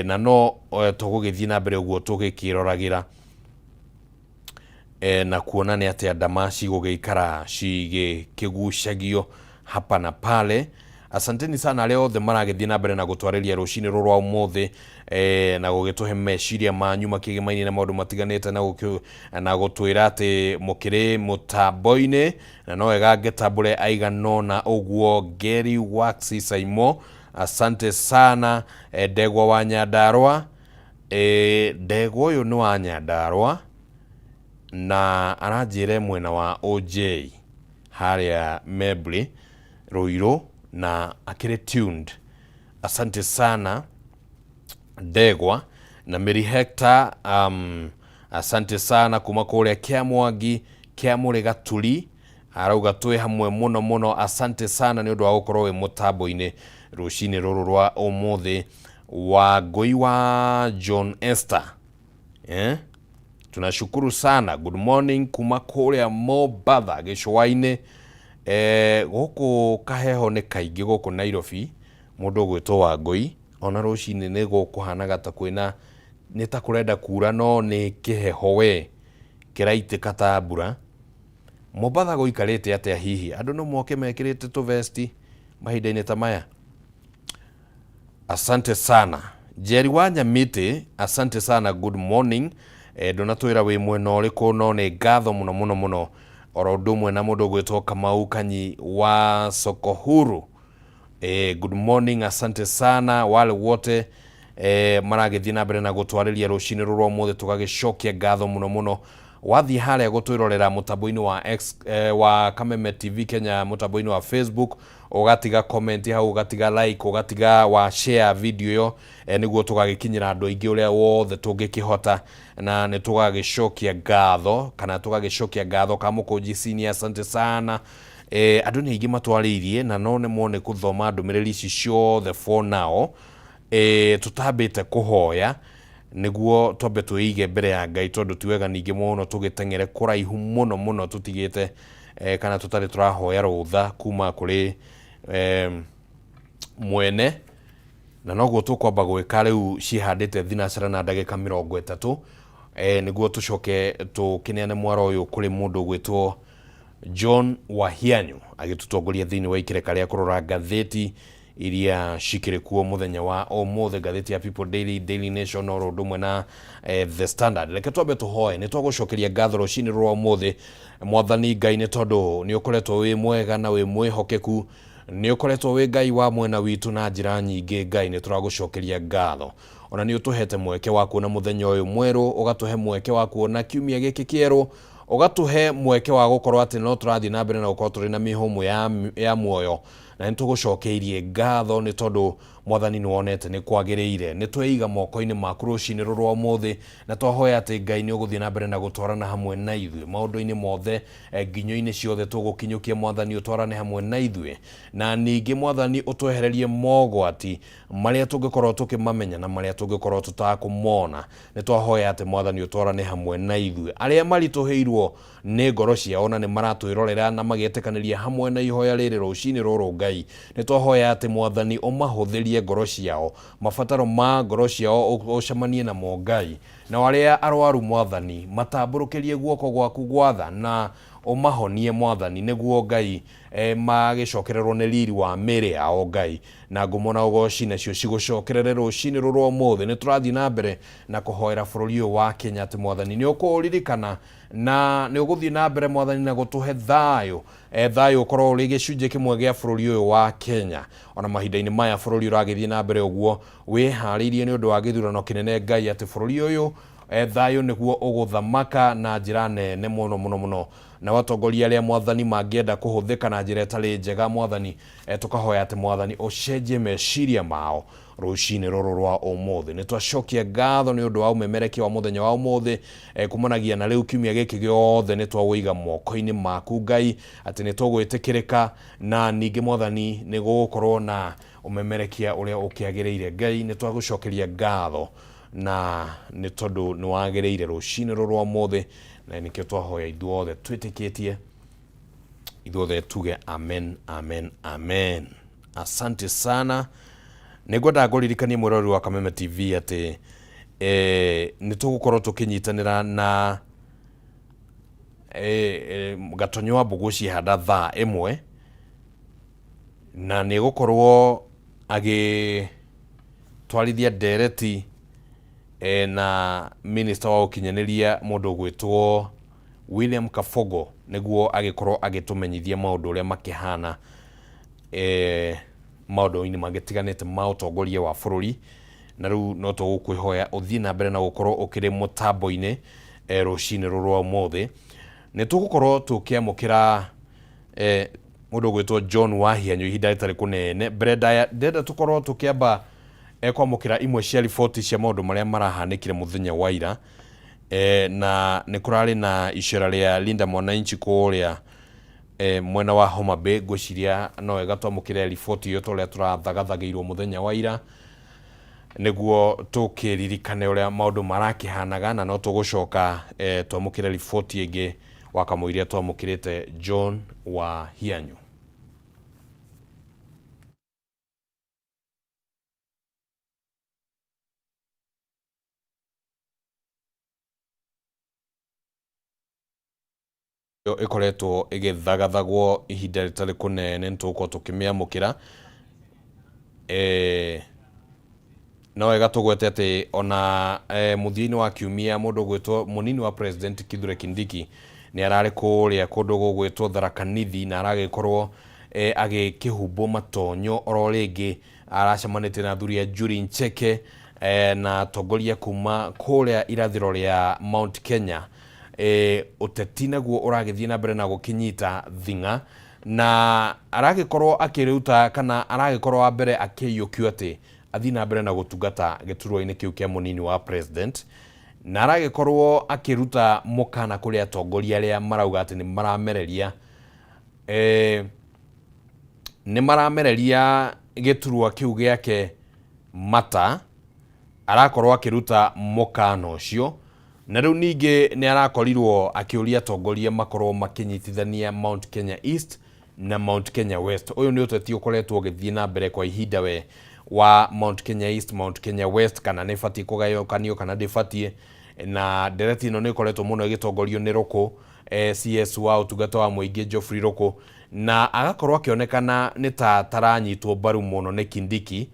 na no tũgũgĩthiĩ na mbere ũguo tũgĩkĩroragĩra na kuona nĩ atĩ ndama cigũgĩikara cigĩkĩgucagio hapa na pale. Asanteni sana arĩa othe maragĩthiĩ na mbere na gũtwarĩria rũcinĩ rũrũ rwa ũmũthĩ na gũgĩtũhe meciria manyu makĩgĩmainie na maũndũ matiganĩte na gũtwĩra atĩ mũkĩrĩ mũtambo-inĩ na no wega ngĩtambũre aiganona ũguo. Gary Waxi Saimo, asante sana. Ndegwa wa Nyandarua, Ndegwa ũyũ nĩ wa Nyandarua na aranjĩre mwena wa OJ harĩa Mebri Ruiru na akĩrĩ tuned. Asante sana Ndegwa. Na Mary Hector, asante sana kuma kũrĩa Kĩamwangi Kĩamũrĩ Gaturi, arauga twĩ hamwe mũno. Asante sana nĩ ũndũ wa gũkorwo wĩ mũtambo-inĩ rũcinĩ rũrũ rwa ũmũthĩ. Wa Ngũi wa John Esther, tunashukuru sana. Good morning kuma kũrĩa Mombatha gĩcũa-inĩ. Gũkũ kaheho nĩ kaingĩ gũkũ Nairobi, mũndũ ũgwĩtwo wa Ngũi. Ona rũcinĩ nĩ gũkũhanaga ta kwĩna nĩ ta kũrenda kura no nĩ kĩheho we kĩraitĩka ta mbura. Mombatha gũikarĩte atĩa hihi? Andũ no moke mekĩrĩte tũvesti mahinda-inĩ ta maya? Asante sana. Jerry wa Nyamĩtĩ, asante sana, good morning. Ndonatwĩra wĩ mwena ũrĩkũ, no nĩ ngatho mũno oro ũndũ ũmwe na mũndũ ũgwĩtwo Kamau Kanyi wa Soko Huru. Good morning, asante sana wale wote maragĩthiĩ na mbere na gũtwarĩria rũcinĩ rũrũ ũmũthĩ, tũgagĩcokia ngatho mũno. Wathiĩ harĩa gũtwĩrorera mũtambo-inĩ wa wa Kameme TV Kenya, mũtambo-inĩ wa Facebook, ũgatiga comment hau, ũgatiga like, ũgatiga wa share video yo, nĩguo tũgagĩkinyĩra andũ aingĩ ũrĩa wothe tũngĩkĩhota, na nĩ tũgagĩcokia ngatho kana tũgagĩcokia ngatho Kamũkũnji Senior, asante sana. Andũ nĩ aingĩ matwarĩirie na no nĩ mone kũthoma ndũmĩrĩri ici ciothe for now. Tũtambĩte kũhoya nĩguo twambe twĩige mbere ya Ngai, tondũ ti wega ningĩ mũno tũgĩteng'ere kũraihu mũno tũtigĩte kana tũtarĩ tũrahoya rũtha kuma kũrĩ mwene, na noguo tũkwamba gwĩka rĩu cihandĩte thinacara na ndagĩka 30 nĩguo tũcoke tũkĩneane mwaro ũyũ kũrĩ mũndũ ũgwĩtwo John Wahianyu agĩtũtongoria thĩinĩ wa ikĩrĩka rĩa kũrora ngathĩti iria cikĩrĩ kuo mũthenya wa ũmũthĩ, ngathĩti ya People Daily, Daily Nation, oro ũndũ ũmwe na The Standard. Reke twambe tũhoe, nĩ twagũcokeria ngatho rũcinĩ rwa ũmũthĩ Mwathani Ngai, nĩ tondũ nĩ ũkoretwo wĩ mwega na wĩ mwĩhokeku, nĩ ũkoretwo wĩ Ngai wa mwena witũ na njĩra nyingĩ. Ngai, nĩ tũragũcokeria ngatho, ona nĩ ũtũhete mweke wa kuona mũthenya ũyũ mwerũ, ũgatũhe mweke wa kuona kiumia gĩkĩ kĩerũ, ũgatũhe mweke wa gũkorwo atĩ no tũrathiĩ na mbere na gũkorwo tũrĩ na mĩhũmũ ya muoyo, na nĩ tũgũcokeirie ngatho nĩ tondũ Mwathani nĩ wonete nĩ kwagĩrĩire. Nĩ tweiga moko-inĩ maku rũcinĩ rũrũ rwa ũmũthĩ, na twahoya atĩ Ngai nĩ ũgũthiĩ na mbere na gũtwarana hamwe na ithuĩ maũndũ-inĩ mothe, nginyo-inĩ ciothe tũgũkinyũkia. Mwathani ũtwarane hamwe na ithuĩ, na ningĩ Mwathani ũtwehererie mogwati marĩa tũngĩkorwo tũkĩmamenya na marĩa tũngĩkorwo tũtakũmona. Nĩ twahoya atĩ Mwathani ũtwarane hamwe na ithuĩ, arĩa maritũhĩirwo nĩ ngoro ciao na nĩ maratwĩrorera na magĩetĩkanĩria hamwe na ihoya rĩrĩ rũcinĩ rũrũ. Ngai, nĩ twahoya atĩ Mwathani ũmahũthĩrie ngoro ciao, mabataro ma ngoro ciao ũcemanie namo Ngai, na arĩa arwaru Mwathani matambũrũkĩrie guoko gwaku gwatha na ũmahonie Mwathani, nĩguo Ngai magĩcokererwo nĩ riri wa mĩĩrĩ yao Ngai, na ngumo na ũgoci nacio cigũcokerere rũcinĩ rũrũ ũmũthĩ. Nĩ tũrathiĩ na mbere na kũhoera bũrũri ũyũ wa Kenya atĩ Mwathani nĩ ũkũũririkana na nĩ ũgũthiĩ na mbere Mwathani na gũtũhe thayũ, thayũ ũkorwo ũrĩ gĩcunjĩ kĩmwe gĩa bũrũri ũyũ wa Kenya. Ona mahinda-inĩ maya bũrũri ũragĩthiĩ na mbere ũguo wĩharĩirie nĩ ũndũ wa gĩthurano kĩnene Ngai, atĩ bũrũri ũyũ thayo niguo uguthamaka na njira nene muno muno muno, na watongoria aria mwathani mangienda kuhuthika na njira itari njega mwathani tukahoya ati mwathani ucenjie meciria mao rucini ruru rwa umuthi. Ni twacokia ngatho ni undu wa umemerekia wa muthenya wa umuthi kumanagia na riu kiumia giki giothe ni twawiga moko-ini maku Ngai ati ni tugwitikirika na ningi mwathani ni gukorwo na umemerekia uria ukiagiriire. Ngai ni twagucokeria ngatho na ni tondu ni wagiriire rucini ruru rwa umuthi, na nikio twahoya ithuothe twitikitie ithuothe tuge amen amen amen. Asante sana. Nigwenda nguririkanie mwirori wa Kameme TV ati ni tugukorwo tukinyitanira na Gatonyo wa Mbugu cihanda thaa imwe, na ni gukorwo agitwarithia ndereti na minister wa ukinyaniria mundu gwitwo William Kabogo niguo agikorwo agitumenyithia maundu uria makihana maundu-ini magitiganite ma utongoria wa bururi, na riu no tugukwihoya uthii na mbere na gukorwo ukiri mutambo-ini rucini ruru rwa umuthi. Ni tugukorwo tukiamukira mundu gwitwo John Wahianyo ihinda ritari kunene. Brenda ndenda tukorwo tukiamba kwamukira imwe cia riboti cia maundu maria marahanikire muthenya wa ira, na ni kurari na icera ria Linda Mwananchi kuria mwena wa Homa Bay. Ngwiciria no wega twamukire riboti iyo turia turathagathagiirwo muthenya wa ira niguo tukiririkane uria maundu marakihanaga, na no tugucoka twamukire riboti ingi wakamuiria twamukirite John Wahianyo. Ikoretwo igithagathagwo ihinda ritari kunene nitugukorwo tukimiamukira. No wega tugwete ati ona muthia-ini wa kiumia mundu gwitwo munini wa president Kithure Kindiki ni arari kuria kundu gugwitwo Tharaka Nithi, na aragikorwo agikihumbo matonyo oro ringi aracemanite na thuria Njuri Ncheke na tongoria kuma kuria irathiro ria Mount Kenya. Uteti naguo uragithie na mbere na gukinyita thinga, na aragikorwo akiriuta kana aragikorwo wa mbere akiyukio ati athii na mbere na gutungata giturwa-ini kiu kia munini wa president, na aragikorwo akiruta mukana kuri atongoria aria marauga ati ni maramereria giturwa kiu giake mata. Arakorwo akiruta mukana ucio, na riu ningi ni arakorirwo akiuria atongoria makorwo makinyitithania Mount Kenya East na Mount Kenya West. Uyu ni uteti ukoretwo ugithie na mbere kwa ihinda we wa Mount Kenya East, Mount Kenya West, kana ni bati kugayokanio kana ndibatie, na ndereti ino ni koretwo muno igitongorio ni Ruku CS wa utungata wa muingi Geoffrey Ruku, na agakorwo akionekana ni ta taranyitwo baru muno ni Kindiki,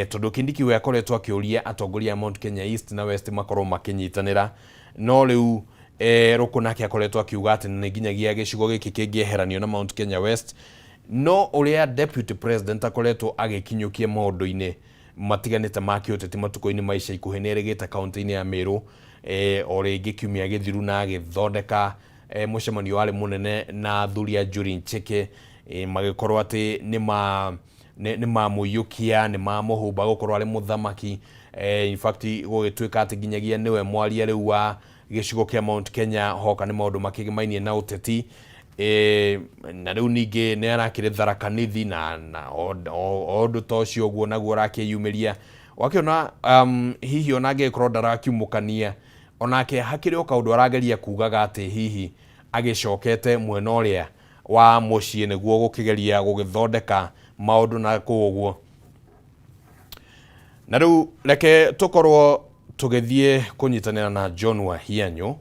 tondu Kindiki we akoretwo akiuria atongoria Mount Kenya East na West makorwo makinyitanira. No riu Ruku nake akoretwo akiuga ati ni nginyagia gicigo giki kingieheranio na Mount Kenya West. No uria deputy president akoretwo agikinyukia maundu-ini matiganite ma kiuteti matuko-ini maica ikuhi ni rigite kaunti-ini ya Meru o ringi kiumia githiru na agithondeka mucemanio wari munene na thuria Njuri Ncheke, magikorwo ati ni mamuyukia ni mamuhumba gukorwo ari muthamaki. In fact gugituika ati nginyagia niwe mwaria riu wa gicigo kia Mount Kenya hoka ni maundu makigimainie na uteti. Na riu ningi ni arakire Tharaka Nithi na ondu tocio guo naguo arakiyumiria wakiona hihi onage korwo ndarakiumukania onake hakiri o kaundu arageria kugaga ati hihi agicokete mwena uria wa mucii niguo gukigeria gugithondeka maundu na kuguo. Na riu reke tukorwo tugithie kunyitanira na John Wahianyo,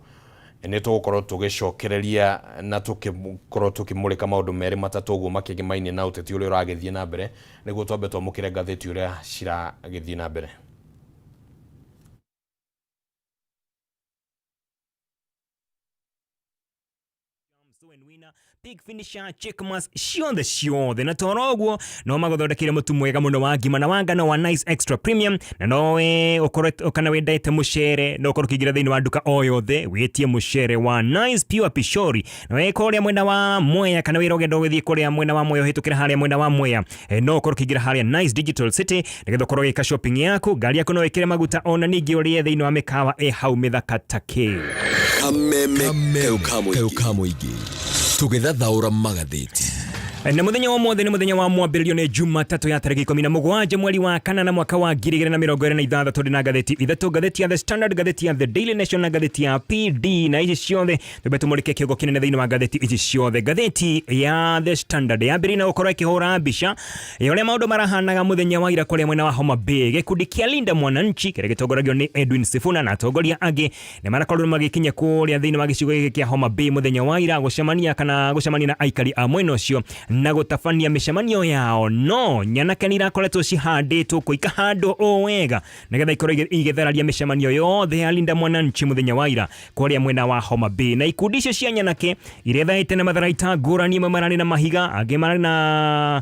ni tugukorwo tugicokereria na tugikorwo tukimulika maundu meri matatu guo makigimainie na uteti uria uragithie na mbere, niguo twambe twamukire ngatheti uria ciragithie na mbere. Soen Winner, Big Finisher, Chickmas, Ciothe na toroguo no magothondekire mutu mwega muno wa ngima na wangano wa Nice Extra Premium na nowe ukana wendete mucere no ukorukigira thiini wa nduka o yothe witie mucere wa Nice Pure Pishori na we koria mwena wa Mwea kana wira ugendo githii koria mwena wa Mwea hitukira haria mwena wa Mwea no ukorukigira haria Nice Digital City nigetha ukorwo gika shopping yaku ngari yaku no wikire maguta ona ningi urie thiini wa mikawa hau mithaka take kamwe igi tugethathaura magatheti na muthenya wa mothe ni muthenya wa mwambĩrĩrio nĩ Jumatatu ya tarĩki 17 mweri wa kanana mwaka wa 2026 tondĩ na ngatheti ithatu, ngatheti ya The Standard, ngatheti ya The Daily Nation na ngatheti ya PD, na ici ciothe tũbetumũrĩke kĩongo kĩnene thĩinĩ wa ngatheti ici ciothe. Ngatheti ya The Standard yambĩrĩirie na gũkorwo ĩkĩhũra mbica ya ũrĩa maũndũ marahanaga muthenya wa ira kũrĩa mwena wa Homa Bay. Gĩkundi kĩa Linda Mwananchi kĩrĩa gĩtongoragio nĩ Edwin Sifuna na atongoria angĩ nĩ marakorwo magĩkinya kũrĩa thĩinĩ wa gĩcigo gĩkĩ kĩa Homa Bay muthenya wa ira gũcemania na aikari a mwena ũcio na gũtabania mĩcemanio yao. No nyanake nĩ irakoretwo cihandĩtwo kũ ikahandwo o wega nĩgetha ikorwo igĩthararia mĩcemanio yothe ya Linda Mwananchi muthenya wa ira kũrĩa mwena wa Homa Bay. Na ikundi icio cia nyanake iria thaĩte na matharaita ngũrani, imwe mararĩ na mahiga, angĩ mararĩ na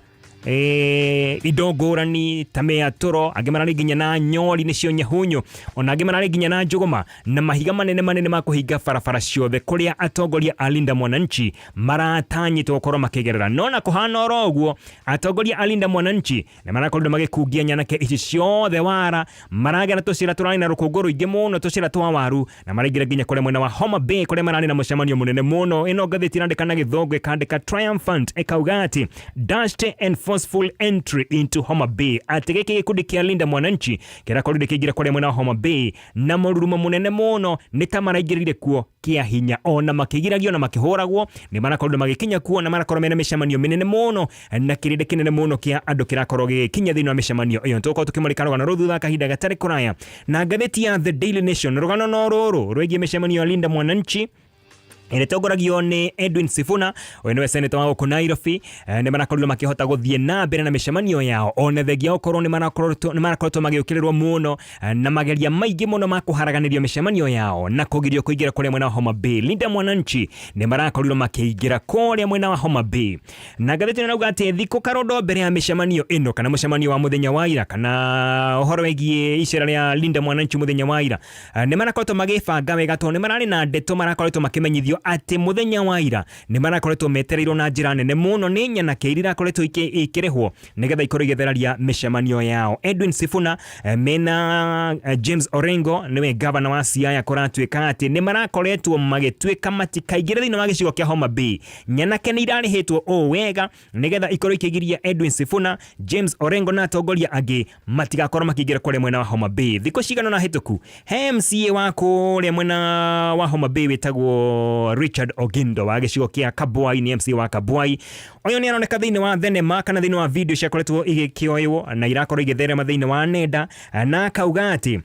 indo ngũrani ta mĩatũro, angĩ mararĩ nginya na nyori nĩcio nyahunyu, ona angĩ mararĩ nginya na njũgũma na mahiga manene ma kũhinga barabara ciothe kũrĩa atongoria a Linda Mwananchi maratanyĩtwo gũkorwo makĩgerera. No na kũhana oro ũguo atongoria a Linda Mwananchi nĩ marakorwo magĩkungia nyanake ici ciothe wara, maragera tũcĩra tũrarĩ na rũkũngũ rũingĩ mũno, tũcĩra twa waru, na maraingĩra nginya kũrĩa mwena wa Homa Bay kũrĩa mararĩ na mũcemanio mũnene mũno. Ĩno ngathĩti ĩrandĩka na gĩthũngũ ĩkandĩka triumphant ĩkauga atĩ dashed and forceful entry into Homa Bay. Atĩ gĩkĩ gĩkundi kĩa Linda Mwananchi kĩrakorire kĩingĩra kũrĩa mwena wa Homa Bay na mũrurumo mũnene mũno, nĩ ta maraingĩrire kuo kĩa hinya, ona makĩgiragio na makĩhũragwo, nĩ marakorwo magĩkinya kuo na marakorwo mena mĩcemanio mĩnene mũno na kĩrĩndĩ kĩnene mũno kĩa andũ kĩrakorwo gĩkinya thĩinĩ wa mĩcemanio ĩyo. Tũkorwo tũkĩmũrĩka rũgano rũu thutha kahinda gatarĩ kũraya. Na ngathĩti ya The Daily Nation, rũgano no rũrũ rwĩgiĩ mĩcemanio ya Linda Mwananchi ĩrĩtongoragio nĩ Edwin Sifuna, ũyũ nĩwe seneta wa gũkũ Nairobi. Nĩ marakorirwo makĩhota gũthiĩ na mbere na mĩcemanio yao ona thengia gũkorwo nĩ marakoretwo magĩũkĩrĩrwo mũno na mageria maingĩ mũno ma kũharaganĩrio mĩcemanio yao na kũgirio kũingĩra kũrĩa mwena wa Homa Bay. Linda Mwananchi nĩ marakorirwo makĩingĩra kũrĩa mwena wa Homa Bay, na ngathĩti ĩrauga atĩ thikũ karondo mbere ya mĩcemanio ĩno kana mũcemanio wa muthenya wa ira kana ũhoro wĩgiĩ icera rĩa Linda Mwananchi muthenya wa ira nĩ marakoretwo magĩbanga wega tondũ nĩ mararĩ na ndeto marakoretwo makĩmenyithio atĩ muthenya wa ira nĩ marakoretwo metereirwo na njĩra nene mũno nĩ nyanake iria irakoretwo ikĩrĩhwo nĩgetha ikorwo igĩtheraria mĩcemanio yao. Edwin Sifuna mena James Orengo nĩwe gavana wa Siaya kũratuĩka atĩ nĩ marakoretwo magĩtuĩka matikaingĩre thĩinĩ wa gĩcigo kĩa Homa Bay. Nyanake nĩ irarĩhĩtwo o wega nĩgetha ikorwo ikĩgiria Edwin Sifuna, James Orengo na atongoria angĩ matigakorwo makĩingĩra kũrĩa mwena wa Homa Bay. Thikũ cigana na hĩtũku he MCA wa kũrĩa mwena wa Homa Bay wĩtagwo Richard Ogindo wa gĩcigo kĩa Kabwai, nĩ MC wa Kabwai. Ũyũ nĩ aroneka thĩinĩ wa thenema kana thĩinĩ wa video ciakoretwo igĩkĩoywo na irakorwo igĩtherema thĩinĩ wa nenda, na akauga atĩ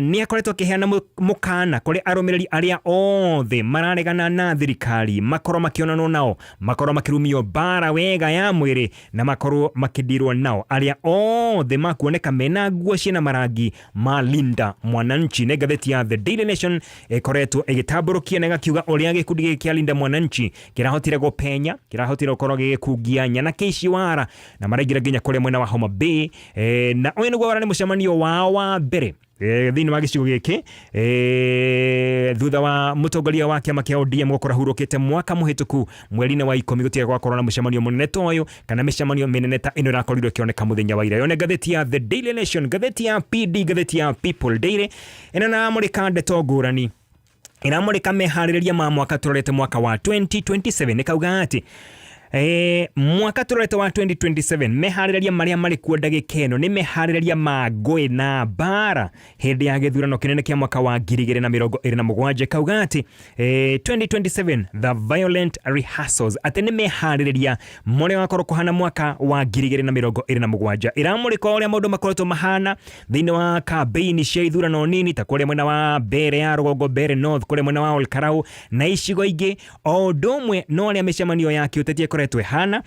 nĩ akoretwo akĩheana mũkana kũrĩ arũmĩrĩri arĩa othe mararegana na thirikari makorwo makĩonanwo nao, makorwo makĩrumio bara wega ya mwĩrĩ na makorwo makĩndirwo nao, arĩa othe makuoneka mena nguo ciĩna marangi ma Linda Mwananchi. Nĩ ngathĩti ya The Daily Nation ĩkoretwo ĩgĩtambũrũkia na ĩgakiuga ũrĩa gĩkundi gĩkĩ kĩa Linda Mwananchi kĩrahotire gũpenya, kĩrahotire gũkorwo gĩgĩkungia nyanake ici wara na maraingĩra nginya kũrĩa mwena wa Homa Bay. Na ũyũ nĩguo wara nĩ mũcemanio wao wa mbere thĩinĩ wa gĩcigo gĩkĩ thutha wa mũtongoria wa kĩama kĩa ODM gũkorwo ahurũkĩte mwaka mũhĩtũku mweri-inĩ wa 10 gũtiga gwakorwo na mũcemanio mũnene ta ũyũ kana mĩcemanio mĩnene ta ĩno ĩrakorirwo ĩkĩoneka mũthenya wa ira. Yo nĩ ngathĩti ya The Daily Nation, ngathĩti ya PD, ngathĩti ya People Daily ĩno na mũrĩka ndeto ngũrani iramũrĩka meharĩrĩria ma mwaka tũrorete mwaka wa 2027. Nĩkauga atĩ mwaka tũrorete wa 2027 meharĩrĩria marĩa marĩ kuo ndagĩka ĩno nĩ meharĩrĩria ma ngũĩ na bara hĩndĩ ya gĩthurano kĩnene kĩa mwaka wa 2027. Kauga atĩ 2027 the violent rehearsals, atĩ nĩ meharĩrĩria marĩa wakorwo kũhana mwaka wa 2027. Iramũrĩka ũrĩa maũndũ makoretwo mahana thĩinĩ wa campaign cia ithurano nini ta kũrĩa mwena wa Mbere ya rũgongo, Mbere North, kũrĩa mwena wa Olkarau na icigo ingĩ, o ũndũ ũmwe no arĩa mĩcemanio ya kĩũteti ikoretwe hana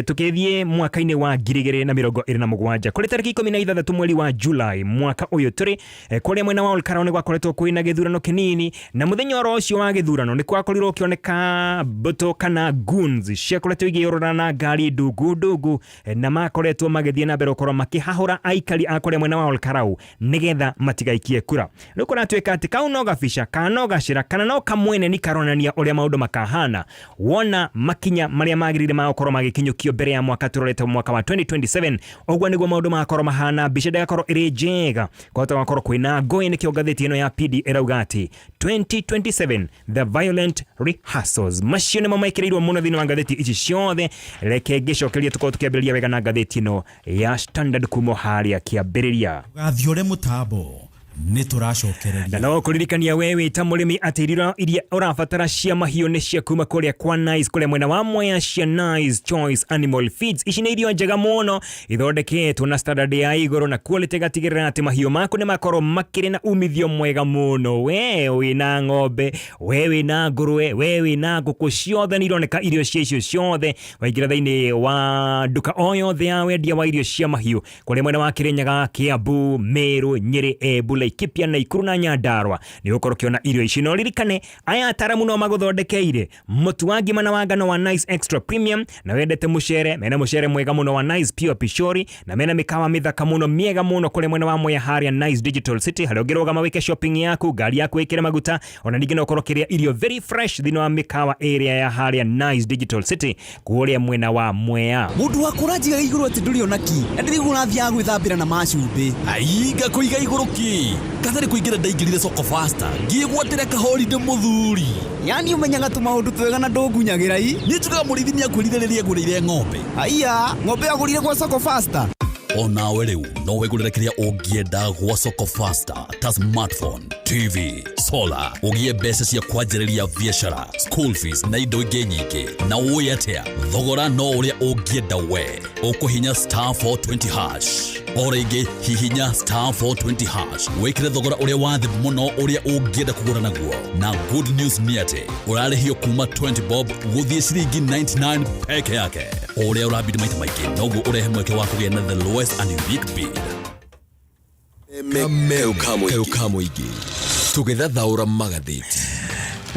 tukithie mwaka-ini wa 2027 kuri tariki 16 mweri wa July mwaka uyu turi kuri mwena wa Olkarau ni gwakoretwo kwina githurano kinini na muthenya oro ucio wa githurano ni kwakorirwo kioneka mbuto kana goons ciakoretwo igiurana na ngari ndugu na makoretwo magithie na mbere ukorwo makihahura aikari akore mwena wa Olkarau nigetha matigaikie kura rukora tweka ati kau no gabisha kana gacira kana no kamwene ni karonania uria maundu makahana wona makinya maria magirire ma ukorwo magikinyukio mbere ya mwaka turorete mwaka wa 2027 ogwa niguo maundu makorwo mahana bica ndagakorwo iri njega kwata gakorwo kwina ngoi ni kiongatheti ino ya PD erauga ati 2027 the violent rehearsals macio nimo maikirirwo muno thini wa ngatheti ici ciothe reke ngicokeria tukorwo tukiambiriria wega na ngatheti ino ya Standard kumo haria kiambiriria gathiore mutambo ni turacokereria na no kuririkania wewe ta murimi atirira iria urabatara cia mahiu ni cia kuma kuria kwa Nice kuria mwena wa Mwea cia Nice Choice Animal Feeds ici ni irio njega muno ithondeketwo na standard ya iguru na quality gatigirira ati mahiu maku ni makorwo makiri na umithio mwega muno wewe na ng'ombe wewe na ngurwe wewe na nguku ciothe ni ironeka irio cia ciothe waingira thaini wa duka o yothe ya wendia wa irio cia mahiu kuria mwena wa Kirinyaga Kiambu Meru Nyeri Embu Laikipia na Ikuru na Nyandarua ni ukorwo kiona irio ici no ririkane aya ataramu no maguthondekeire mutu wa ngima na wangano wa Nice Extra Premium na wendete mucere mena mucere mwega muno wa Nice Pure Pishori na mena mikawa mithaka muno miega muno kule mwena wa Mwea haria Nice Digital City hali ogiroga mawike shopping yaku gari yaku ikire maguta ona ningine ukorwo kiria irio very fresh thino wa mikawa area ya haria Nice Digital City kuria mwena wa Mwea mundu wakurajiga iguru ati nduri onaki ndiri gurathia gwithambira na macumbi aiga kuiga iguru ki kathari kuingira ndaingirire soko faster ngigwatire kahorinde muthuri yani umenyaga tu maundu twega na ndungunyagira i ni tuga murithi ni akwirire ngurire ng'ombe aiya ng'ombe agurire kwa soko faster onawe riu no wegurire kiria ungienda gwa soko faster ta smartphone TV solar ugie mbeca cia kwanjĩrĩria biashara school fees na indo ingĩ nyingĩ na uĩ atĩa thogora no ũrĩa ungienda we ũkũhinya *420# o rĩngĩ hihinya *420# wĩkĩre thogora ũrĩa wathĩ mũno ũrĩa ungienda kũgũra naguo na good news nĩ atĩ ũrarĩhio kuma 20 bob gũthiĩ ciringi 99 peke yake ũrĩa ũrabidi maita maingĩ noguo ũrehe mweke wa kũgĩa na the lowest and unique bid Kamũingĩ tũgĩthathaũra magathĩti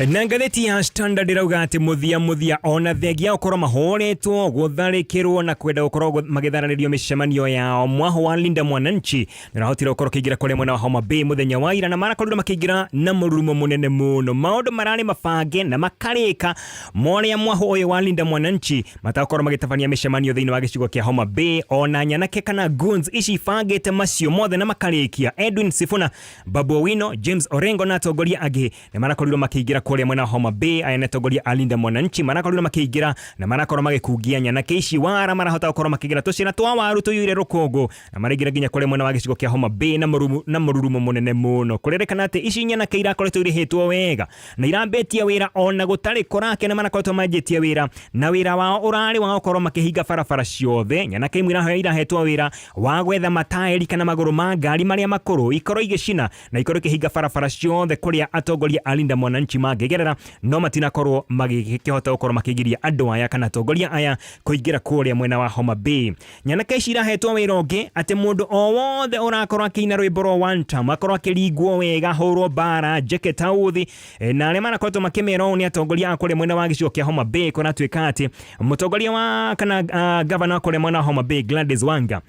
na ngatheti ya Standard irauga ati muthia ona thegia ukorwo mahoretwo gutharikirwo na kwenda ukorwo magitharanirio micemanio yao mwaho wa Linda Mwananchi nirahotire ukorwo kigira kule mwena wa Homa Bay muthenya wa ira na marakorwo makigira na mururumo munene muno maundu marari mabange na makarika moria mwaho uyu wa Linda Mwananchi matakorwo magitabania micemanio thiini wa gicigo kia Homa Bay ona nyanake kana goons ici bangite macio mothe na makarikia Edwin Sifuna Babu Owino James Orengo na atongoria agi na marakorwo makigira kuria mwena Homa Bay aya netongoria Alinda Mwananchi marakorwo makigira na marakorwo magikugia nyanake ici wara marahota gukorwo makigira tucina twa waru tuyire rukungu na marigira ginya kuria mwena wa gicigo kia Homa Bay na mururumo munene muno kurerekana ati ici nyanake irakoretwo irihitwo wega na irambetia wira ona gutari korake na marakoretwo majitia wira na wira wao urari wa gukorwo makihinga barabara ciothe nyanake imwe irahetwo wira wa gwetha matairi kana maguru ma ngari maria makuru ikorwo igicina na ikorwo kihinga barabara ciothe kuria atongoria Alinda Mwananchi magegerera no matinakorwo magikihota gukorwo makigiria andu aya kana atongoria aya kuingira kuria mwena wa Homa Bay nyanake ici irahetwo wira ungi ati mundu o wothe urakorwo akina rwimbo rwa one time akorwo akirigwo wega hurwo bara jeke tauthi na aria marakorwo makimera ni atongoria akuria mwena wa gicigo kia Homa Bay kona twika ati mutongoria wa kana governor akuria mwena wa Homa Bay Gladys Wanga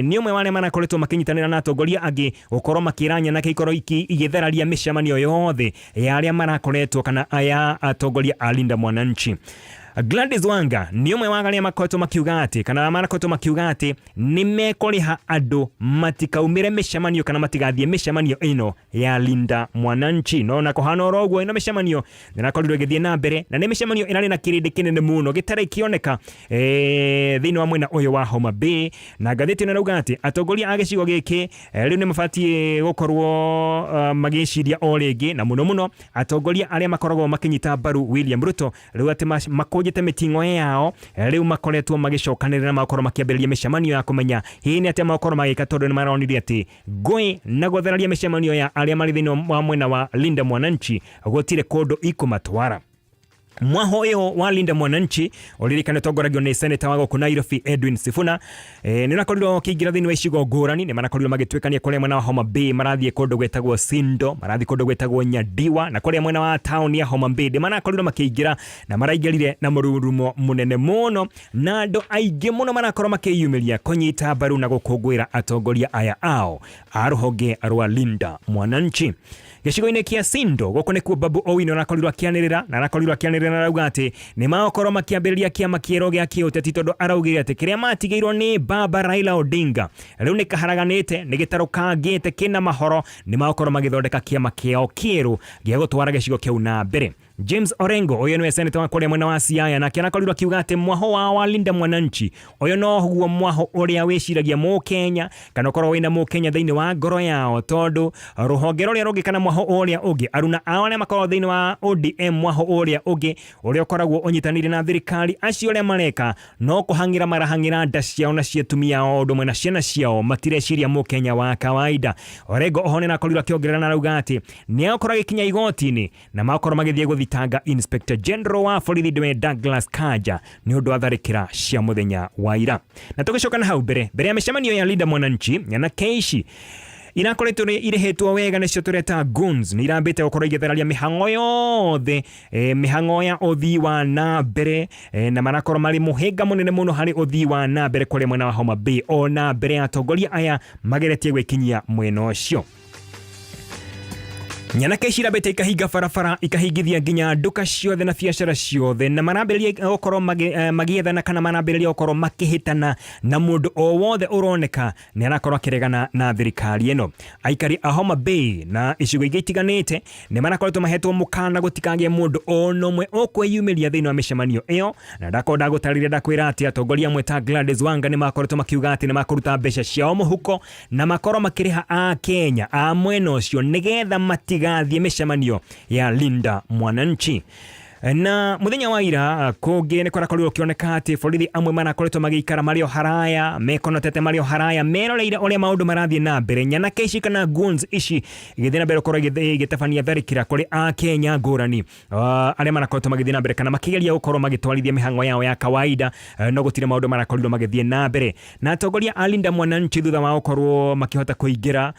ni umwe wale marakorwo makinyitanira na atongoria agi gukorwo makiranya na kikorwo igitheraria micemanio yothe ya aria marakoretwo kana aya atongoria Alinda Mwananchi Gladys Wanga ni umwe wa garia makoretwo makiuga ati kana marakoretwo makiuga ati ni mekoriha andu matikaumire micemanio kana matigathie micemanio ino ya Linda Mwananchi no na kohana orogwo ino micemanio nirakorirwo githie na mbere na ni micemanio irari na kirindi kinene muno gitare kioneka thiini wa mwena uyu wa Homa Bay na gatheti nirauga ati atongoria agicigo giki riu ni mabatie gukorwo magiciria o ringi na muno atongoria aria makoragwo makinyita baru William Ruto riu ati makojete mitingo yao riu makoretwo magicokanirira na makorwo makiambiriria micemanio ya kumenya hini ati makorwo magika tondu ni maronire ati ngui na gutheraria micemanio ya aria mari thiini wa mwena wa Linda Mwananchi gutire kundu ikumatwara mwahoyo wa Linda Mwananchi uririkane tongoragio ni seneta wa gũkũ Nairobi Edwin Sifuna ni nakorirwo kiingira thini wa icigo ngũrani ni manakorirwo magĩtwĩkania kũrĩa mwena wa Homa Bay marathiĩ kũndũ gwetagwo Sindo marathi kũndũ gwetagwo Nyandiwa na kũrĩa mwena wa town ya Homa Bay manakorirwo makĩingira na maraingĩrire na mũrurumo munene mũno na andũ aingĩ mũno manakorwo makĩyumĩria kũnyita mbaru na gũkũngũĩra atongoria aya ao a rũhonge rwa Linda Mwananchi. Gĩcigo-inĩ kĩa Sindo gũkũ nĩkuo Babu Owino nakorirwo akĩanĩrĩra na arauga atĩ nĩ magokorwo makĩambĩrĩria kĩama kĩerũ gĩa kĩũteti tondũ araugire atĩ kĩrĩa matigĩirwo nĩ Baba Raila Odinga rĩu nĩ kaharaganĩte nĩ gĩtarũkangĩte kĩna mahoro nĩ magokorwo magĩthondeka kĩama kĩao kĩerũ gĩa gũtwara gĩcigo kĩu na mbere. James Orengo ũyũ nĩwe seneta wa kũrĩa mwena wa Siaya nake anakorirwo akiuga atĩ mwaho wa Linda Mwananchi ũyũ no guo mwaho ũrĩa wĩciragia Mũkenya kana ũkorwo wĩna Mũkenya thĩinĩ wa ngoro yao tondũ rũhonge rũrĩa rũngĩ kana mwaho ũrĩa ũngĩ aruna ao arĩa makorwo thĩinĩ wa ODM mwaho ũrĩa ũngĩ ũrĩa ũkoragwo ũnyitanĩire na thirikari acio arĩa mareka no kũhang'ĩra marahang'ĩra nda ciao na ciatumia ao ũndũ ũmwe na ciana ciao matireciria Mũkenya wa kawaida. Orengo oho nĩ nakorirwo akĩongerera na arauga atĩ nĩ akorwo agĩkinya igoti-inĩ na makorwo magĩthiĩ gũthitanga Inspector General wa borithi Dwe Douglas Kanja nĩ ũndũ wa tharĩkĩra cia mũthenya wa ira. Na tũgĩcoka na hau mbere ya mĩcemanio ya Linda Mwananchi nyana keici inakoretwo irehetwo wega nĩcio tũreta goons nĩ irambĩte gũkorwo igĩtheraria mĩhang'o yothe mĩhang'o ya ũthii wa na mbere na marakorwo marĩ mũhĩnga mũnene mũno harĩ ũthii wa na mbere kũrĩa mwena wa Homa Bay o na mbere ya atongoria aya mageretie gwĩkinyia mwena ũcio. Nyanake irambĩte ikahinga barabara ikahingithia nginya nduka ciothe na biacara ciothe na marambĩrĩria gũkorwo magĩethana kana marambĩrĩria gũkorwo makĩhĩtana na mũndũ o wothe ũroneka nĩ arakorwo akĩregana na thirikari ĩno. Aikari a Homa Bay na icigo ingĩ itiganĩte nĩ marakoretwo mahetwo mũkana gũtikagĩe mũndũ o nomwe ũkwĩyumĩria thĩinĩ wa mĩcemanio ĩyo na ndakorwo ndagũtarĩria ndakwĩra atĩ atongoria amwe ta Gladys Wanga nĩ makoretwo makiuga atĩ nĩ makũruta mbeca ciao mũhuko na makorwo makĩrĩha a Kenya a mwena ũcio nĩgetha matigathiĩ mĩcemanio ya Linda Mwananchi. Na muthenya wa ira kũngĩ nĩ kwarakorirwo kĩoneka atĩ borithi amwe marakoretwo magĩikara marĩ o haraya mekonotete marĩ o haraya meroreire ũrĩa maũndũ marathiĩ na mbere. Nyanake ici kana goons ici igĩthiĩ na mbere gũkorwo igĩtabania tharĩkĩra kũrĩ a Kenya ngũrani arĩa marakoretwo magĩthiĩ na mbere kana makĩgeria gũkorwo magĩtwarithia mĩhang'o yao ya kawaida no gũtirĩ maũndũ marakorirwo magĩthiĩ na mbere. Na atongoria a Linda Mwananchi thutha wa gũkorwo makĩhota kũingĩra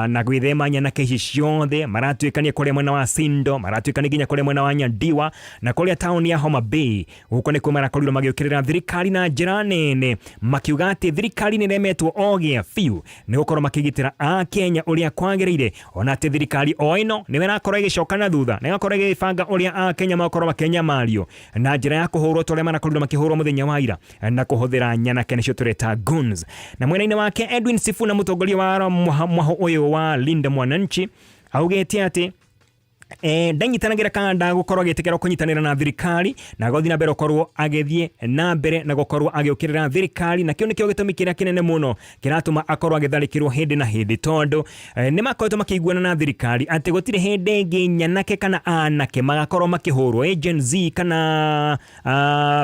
na gwĩthema nyanake ici ciothe maratuĩkania kũrĩa mwena wa Sindo maratuĩkania nginya kũrĩa mwena wa Nyandiwa na kũrĩa town ya Homa Bay gũkũ nĩ kuo marakorirwo magĩũkĩrĩra thirikari na njĩra nene makiuga atĩ thirikari nĩ remetwo o gĩa biũ nĩ gũkorwo makĩgitĩra a Kenya ũrĩa kwagĩrĩire ona atĩ thirikari o ĩno nĩ ĩrakorwo ĩgĩcoka na thutha nĩ ĩrakorwo ĩgĩbanga ũrĩa a Kenya makorwo makĩnyamario na njĩra ya kũhũrwo tũrĩa marakorirwo makĩhũrwo mũthenya wa ira na kũhũthĩra nyanake nĩcio tũreta goons. Na mwena-inĩ wake Edwin Sifuna mũtongoria wa mwaho ũyũ wa Linda Mwananchi augĩte atĩ ndanyitanagĩra kana ndagũkorwo agĩtĩkĩra kũnyitanĩra na thirikari na gũthiĩ na mbere gũkorwo agĩthiĩ na mbere na gũkorwo agĩũkĩrĩra thirikari na kĩu nĩkĩo gĩtũmi kĩrĩa kĩnene mũno kĩratũma akorwo agĩtharĩkĩrwo hĩndĩ na hĩndĩ tondũ nĩ makoretwo makĩiguana na thirikari atĩ gũtirĩ hĩndĩ ĩngĩ nyanake kana anake magakorwo makĩhũrwo Gen Z kana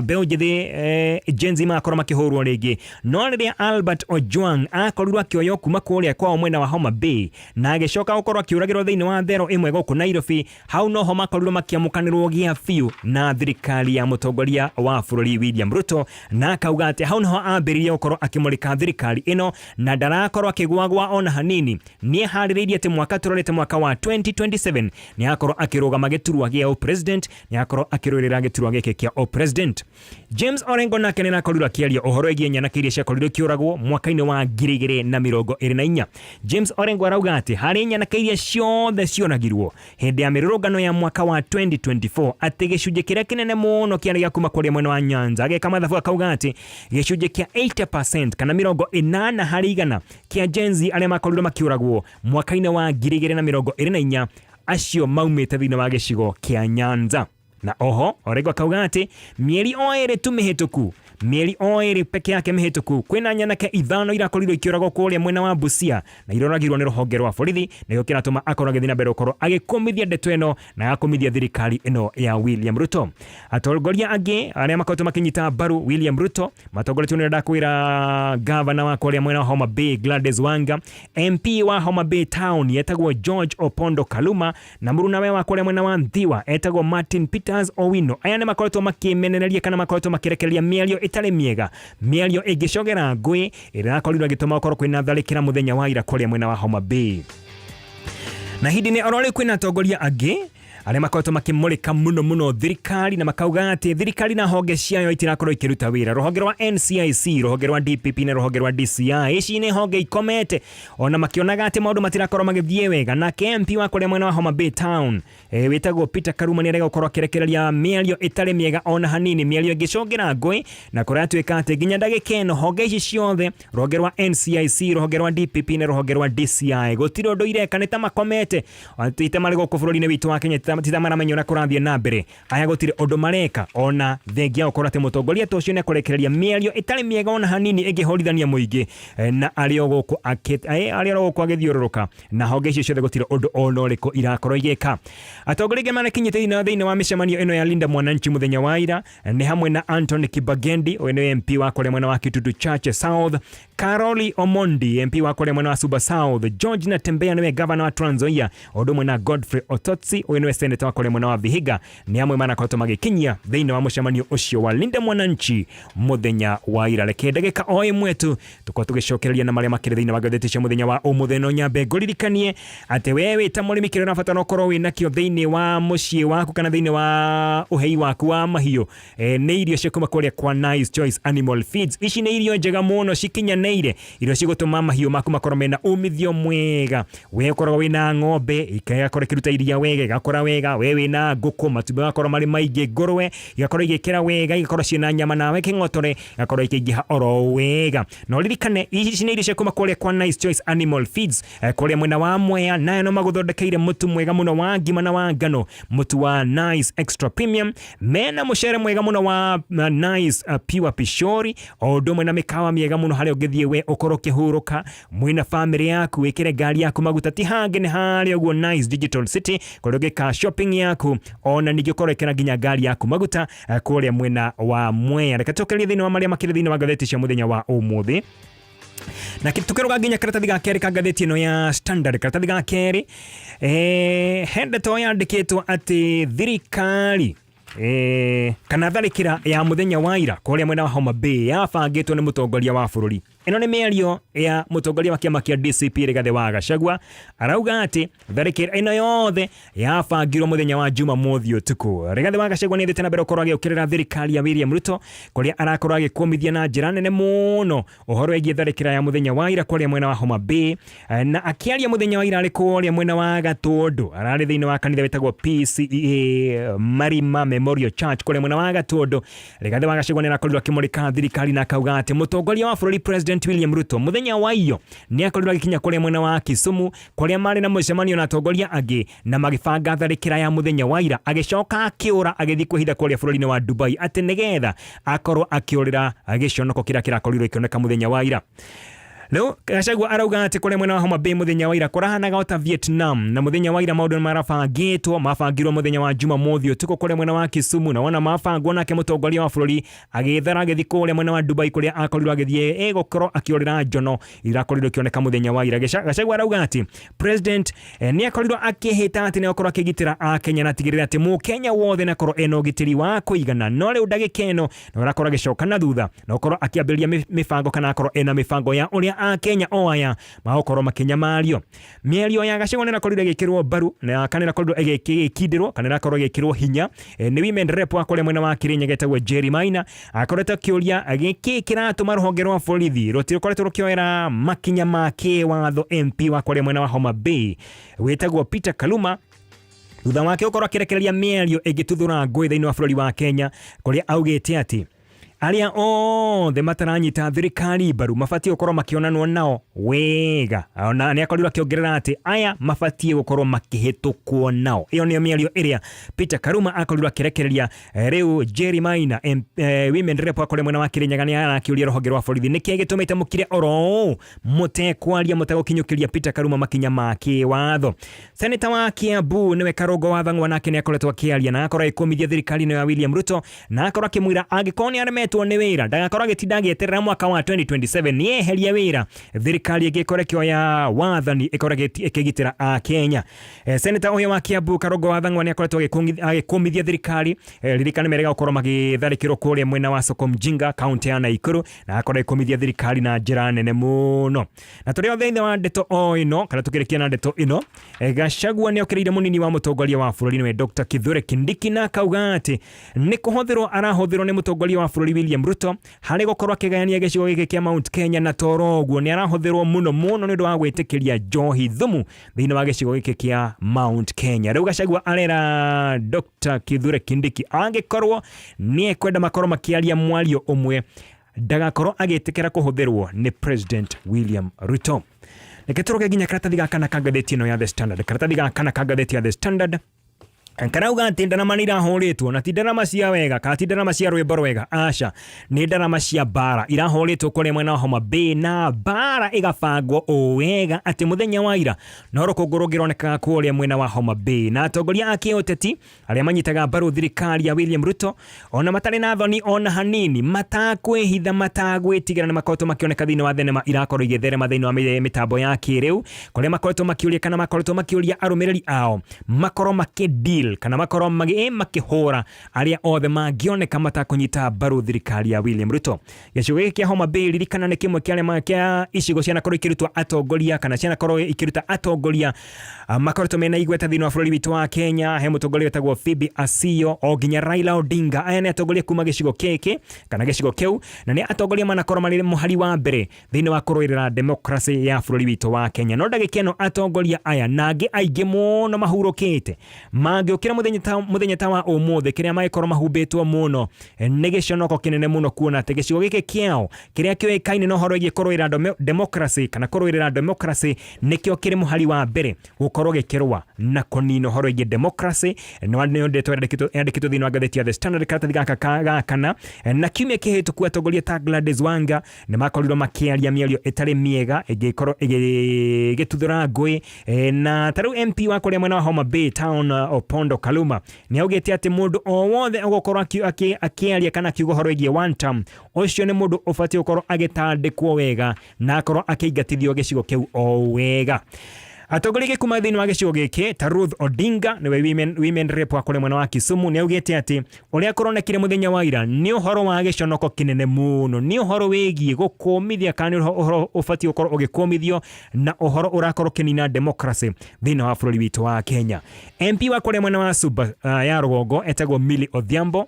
mbeũ njĩthĩ Gen Z magakorwo makĩhũrwo rĩngĩ. No rĩrĩa Albert Ojwang akorirwo akĩoywo kuma kũrĩa kwao mwena wa Homa Bay na agĩcoka gũkorwo akĩũragĩrwo thĩinĩ wa thero ĩmwe gũkũ Nairobi hau noho makorirwo makiamũkanĩrwo gĩa biũ na thirikari ya mũtongoria wa bũrũri William Ruto na akauga atĩ hau noho ambĩrĩria gũkorwo akĩmũrĩka thirikari ĩno na ndarakorwo akĩgwagwa ona hanini. Nĩ harĩrĩirie atĩ mwaka tũrorete mwaka wa 2027 nĩ akorwo akĩrũgama gĩturwa gĩa o president nĩ akorwo akĩrũĩrĩra gĩturwa gĩkĩ kĩa o president. James Orengo nake nĩ akorirwo akĩaria ũhoro wĩgiĩ nyanake iria ciakorirwo ikĩũragwo mwaka-inĩ wa 2024. James Orengo arauga atĩ harĩ nyanake iria ciothe cionagirwo hĩndĩ ya mĩrũrũngano ya mwaka wa 2024 atĩ gĩcunjĩ kĩrĩa kĩnene mũno kĩarĩ gĩa kuma kũrĩa mwena wa Nyanza ageka mathabu akauga atĩ gĩcunjĩ kĩa 80% kana 80 harĩ igana kĩa Gen Z arĩa makorirwo makĩũragwo mwaka-inĩ wa 2024 acio maumĩte thĩinĩ wa gĩcigo kĩa Nyanza. Na oho Orengo akauga atĩ mĩeri o ĩrĩ tu mĩhĩtũku mieri oiri peke yake mihituku kwina nyanake ithano irakorirwo ikiuragwo kuria mwena wa Busia na iroragirwo ni ruhonge rwa borithi na kiratuma akorwo githina mbere ukorwo agikumithia ndeto ino na akumithia thirikari ino ya William Ruto. Atongoria angi aria makoretwo makinyita mbaru William Ruto matongoretio ni ndakwira governor wa kuria mwena wa Homa Bay Gladys Wanga, MP wa Homa Bay Town yetagwo George Opondo Kaluma na murunawe wa kuria mwena wa Nthiwa etagwo Martin Peters Owino. Aya ni makoretwo makimenereria kana makoretwo makirekereria miario itari miega, miario igicogera ngui irakorirwo gituma ukorwo kwina tharikira muthenya wa ira kuria mwena wa Homa Bay. Na hindi ni orore kwina atongoria angi aria makoretwo makimurika muno thirikari na makauga ati thirikari na honge ciayo itirakorwo ikiruta wira. Ruhonge rwa NCIC, ruhonge rwa DPP na ruhonge rwa DCI ici ni honge ikomete ona makionaga ati maundu matirakorwo magithie wega. Na MP wa kuria mwena wa Homa Bay Town wetagwo Peter Karuma ni arega gukorwo akirekereria miario itari miega ona hanini, miario igicongera ngui na kuria twika ati nginya ndagikeno honge ici ciothe ruhonge rwa NCIC, ruhonge rwa DPP na ruhonge rwa DCI gutiri undu ireka ni ta makomete ati mari guku bururi-ini witu wa Kenya titamara menyora kurathie na mbere. Aya gutiri undu mareka ona thengia ukora ati mutongoria tocio ne kurekereria miario itari miega ona hanini igihorithania muingi na ario guku agithiururuka na honge icio ciothe gutiri undu ona uriku irakorwo igika. Atongoria mane kinyite thiini wa micemanio ino ya Linda Mwananchi muthenya wa ira ni hamwe na Anthony Kibagendi oyo MP wa kuria mwena wa Kitutu Chache South, Caroli Omondi MP wa kuria mwena wa Suba South, George Natembeya niwe governor wa Trans Nzoia odo mwena Godfrey Ototsi oyo niwe senator wa kuria mwena wa Vihiga ni amwe mana koto magikinyia thiini wa mucemanio ucio wa Linda Mwananchi muthenya wa ira. Reke ndagika o imwe tu tuko tugicokereria na maria makire thiini wa gatheti cia muthenya wa umutheno nyambe nguririkanie ati wewe ta murimi kire na bata no korwo wina kio thiini wa mucii waku kana thiini wa uhei waku wa mahiu ni irio cia kuma kuria kwa Nice Choice Animal Feeds. Ici ni irio njega muno cikinyaneire, irio cigutuma mahiu maku makorwo mena umithio mwega. We korwo wina ng'ombe ikakorwo kiruta iria wega, igakora wega. We wina nguku matumbi makorwo mari maingi, ngurwe igakorwo igikira wega, igakorwo ciina nyama nawe king'otore igakorwo ikiingiha oro wega. No ririkane ici ni irio cia kuma kuria kwa Nice Choice Animal Feeds kuria mwena wa Mwea, nayo no maguthondekeire mutu mwega muno wa ngima na wa ngano, mutu wa Nice Extra Premium, mena mucere mwega muno wa Nice Pure Pishori odo mwena mikawa miega muno haria ungithie we ukorwo kihuruka mwina family yaku wikire ngari yaku maguta ti hange ni haria uguo Nice Digital City kuria ungika shopping yaku ona ningi ukorwo ikira nginya ngari yaku maguta kuria mwena wa Mwea. Reka tukerie thiini wa maria makire thiini wa gatheti cia muthenya wa umuthi na tukiruga nginya karatathi ga keri ka gatheti ino ya Standard. Karatathi ga keri hendeto yandikitwo ati thirikari kana tharikira ya muthenya wa ira kuria mwena wa Homa Bay yabangitwo ni mutongoria wa bururi. Ino ni miario ya mutongoria wa kiama kia DCP Rigathi wa Gachagua arauga ati tharikira ino yothe yabangirwo muthenya wa Jumamothi utuku. Rigathi wa Gachagua ni thite na mbere ukorwo agiukirira thirikari ya William Ruto kuria arakorwo agikumithia na njira nene muno uhoro egie tharikira ya muthenya wa ira kuria mwena wa Homa Bay na akiaria muthenya wa ira ari kuria mwena wa Gatundu arari thiini wa kanitha wetagwo PCEA Marima Memorial Church kuria mwena wa Gatundu. Rigathi wa Gachagua ni arakorirwo akimurika thirikari na akauga ati mutongoria wa bururi President William Ruto muthenya wa iyo ni akorirwo agikinya kuria mwena wa Kisumu kuria mari na mucemanio na atongoria angi na magibanga tharikira ya muthenya wa ira, agicoka akiura agithii kuhinda kuria bururi-ini wa Dubai ati nigetha akorwo akiurira agiconoko kira kirakorirwo ikioneka muthenya wa ira. Leo Gachagua arauga ati kuria mwena wa Homa Bay muthenya wa ira kurahanaga ota Vietnam na muthenya wa ira maundu marabangitwo mabangirwo muthenya wa Jumamothi utuku kuria mwena wa Kisumu na wana mabangwo nake mutongoria wa bururi agithara agithi kuria mwena wa Dubai kuria akorirwo agithie egokorwo akiurira njono irakorirwo kioneka muthenya wa ira. Gachagua arauga ati president ni akorirwo akihita ati ni akorwo akigitira a Kenya na tigirira ati mu Kenya wothe na korwo eno gitiri wa kuigana no riu ndagikeno na arakorwo agicoka na thutha na akorwo akiambiria mifango kana akorwo ena mifango ya uria a Kenya oaya maokorwo makinya mario. Miario ya Gachagua ni rakorire gikirwo baru na kana rakorire egikindirwo kana rakorire gikirwo hinya ni women rep wa kuria mwena wa Kirinyaga etagwo Jerry Maina akorete kiuria agiki kiratuma ruhonge rwa borithi rutikorete rukioera makinya make watho MP wa kuria mwena wa Homa Bay wetagwo Peter Kaluma thutha wake ukorwo akirekereria miario igituthura ngui thiini wa bururi wa Kenya kuria augite ati aria othe mataranyita thirikari mbaru mabatie gukorwo makionanwo nao wega. Ona ni akorirwo akiongerera ati aya mabatie gukorwo makihitukwo nao. Iyo niyo miario iria Peter Karuma akorirwo akirekereria riu Jerry Maina women rep akore mwena wa Kirinyaga ni arakiuria ruhonge rwa borithi niki gitumite mukire oro mutekwaria mutagukinyukiria Peter Karuma makinya make watho. Senator wa Kiambu niwe Karongo wa Thang'wa nake ni akoretwo akiaria na akora ikomithia thirikari no ya William Ruto na akora kimwira angikoni aremetwo ni wira ndagakorwo agitida agieterera mwaka wa 2027 ni eheria wira thirikari igikorekyo ya wathani ikorageti ikigitira a Kenya. Senator uyu wa Kiambu Karongo wa Thang'wa ni akoretwo agikomithia thirikari ririkane merega gukorwo magitharikirwo kuria mwena wa Soko Mjinga county ya Naikuru na akora ikomithia thirikari na njira nene muno. Na turi othe wa ndeto o ino kana tukirikia na ndeto ino Gachagua ni okereire munini wa mutongoria wa bururi niwe Dr. Kithure Kindiki na kauga ati ni kuhothirwo arahothirwo ni mutongoria wa bururi William Ruto hari gukorwo akigayania gicigo giki kia Mount Kenya na toroguo ni arahothirwo muno ni wa gwitikiria njohi thumu thiini wa gicigo giki kia Mount Kenya. Riu Gachagua arera Dr. Kithure Kindiki angikorwo ni ekwenda makorwo makiaria mwario umwe ndagakorwo agitikira kuhothirwo ni President William Ruto. Neketoroge ginya karatathi gaka na kagatheti no ya The Standard. Karatathi gaka na kagatheti ya The Standard. Karauga ati ndarama ni irahoretwo na ti ndarama cia wega ka ti ndarama cia rwimbo rwega aca ni ndarama cia bara irahoretwo kuri mwena wa Homa Bay na bara igabangwo o wega ati muthenya wa ira no rukunguru gironeka kuri mwena wa Homa Bay na atongoria akioteti aria manyitaga mbaru thirikari ya William Ruto ona matari na thoni ona hanini matakwihitha matagwitigira na makoretwo makioneka thiini wa thenema irakorwo igitherema thiini wa mitambo ya kiriu kuria makoretwo makiuria kana makoretwo makiuria arumiriri ao makorwo makideal kana makorwo makihora aria othe mangioneka matakunyita mbaru thirikari ya William Ruto. Gicigo giki kia Homa Bay ririkana ni kimwe kia arema kia icigo ciana korwo ikirutwa atongoria kana ciana korwo ikiruta atongoria makoretwo mena igweta thiini wa bururi witu wa Kenya. He mutongoria wetagwo Phoebe Asio o ginya Raila Odinga aya ni atongoria kuma gicigo kiki kana gicigo kiu na ni atongoria manakorwo mari muhari wa mbere thiini wa kuroirira democracy ya bururi witu wa Kenya. No ndagikeno atongoria aya nangi aingi muno mahurukite ukira muthenya tawa umuthe kiria maikorwo mahumbitwo muno ni giconoko kinene muno kuona ati gicigo giki kiao kiria kioikaine no horo igikorwo democracy kana kuroirira democracy nikio kiri muhari wa mbere gukorwo gikirwa na konino horo igi democracy no ndeto yandikitwo thiini wa gatheti ya The Standard karatathi gaka kana na kiumia kihituku atongoria ta Gladys Wanga ni makorirwo makiaria miario itari miega igikorwo igituthura ngui na taru MP wa kuria mwena wa Homa Bay town Opondo Kaluma ni augite ati mundu o wothe ugokorwo akiaria kana kiugo horo igie one term ucio ni mundu ubatie ukorwo agitandikwo wega na akorwo akiingatithio gicigo kiu o wega. Atongoria kuma thiini wa gicigo giki ta Ruth Odinga niwe women rep wa kule mwena wa Kisumu ni augite ati uria koronekire muthenya wa ira ni uhoro wa giconoko kinene muno ni uhoro wigie gukomithia kana uhoro ubatie ukorwo ugikomithio na uhoro urakorwo kinina democracy thiini wa bururi witu wa Kenya. MP wa kule mwena wa Suba ya Rugongo etagwo Milly Odhiambo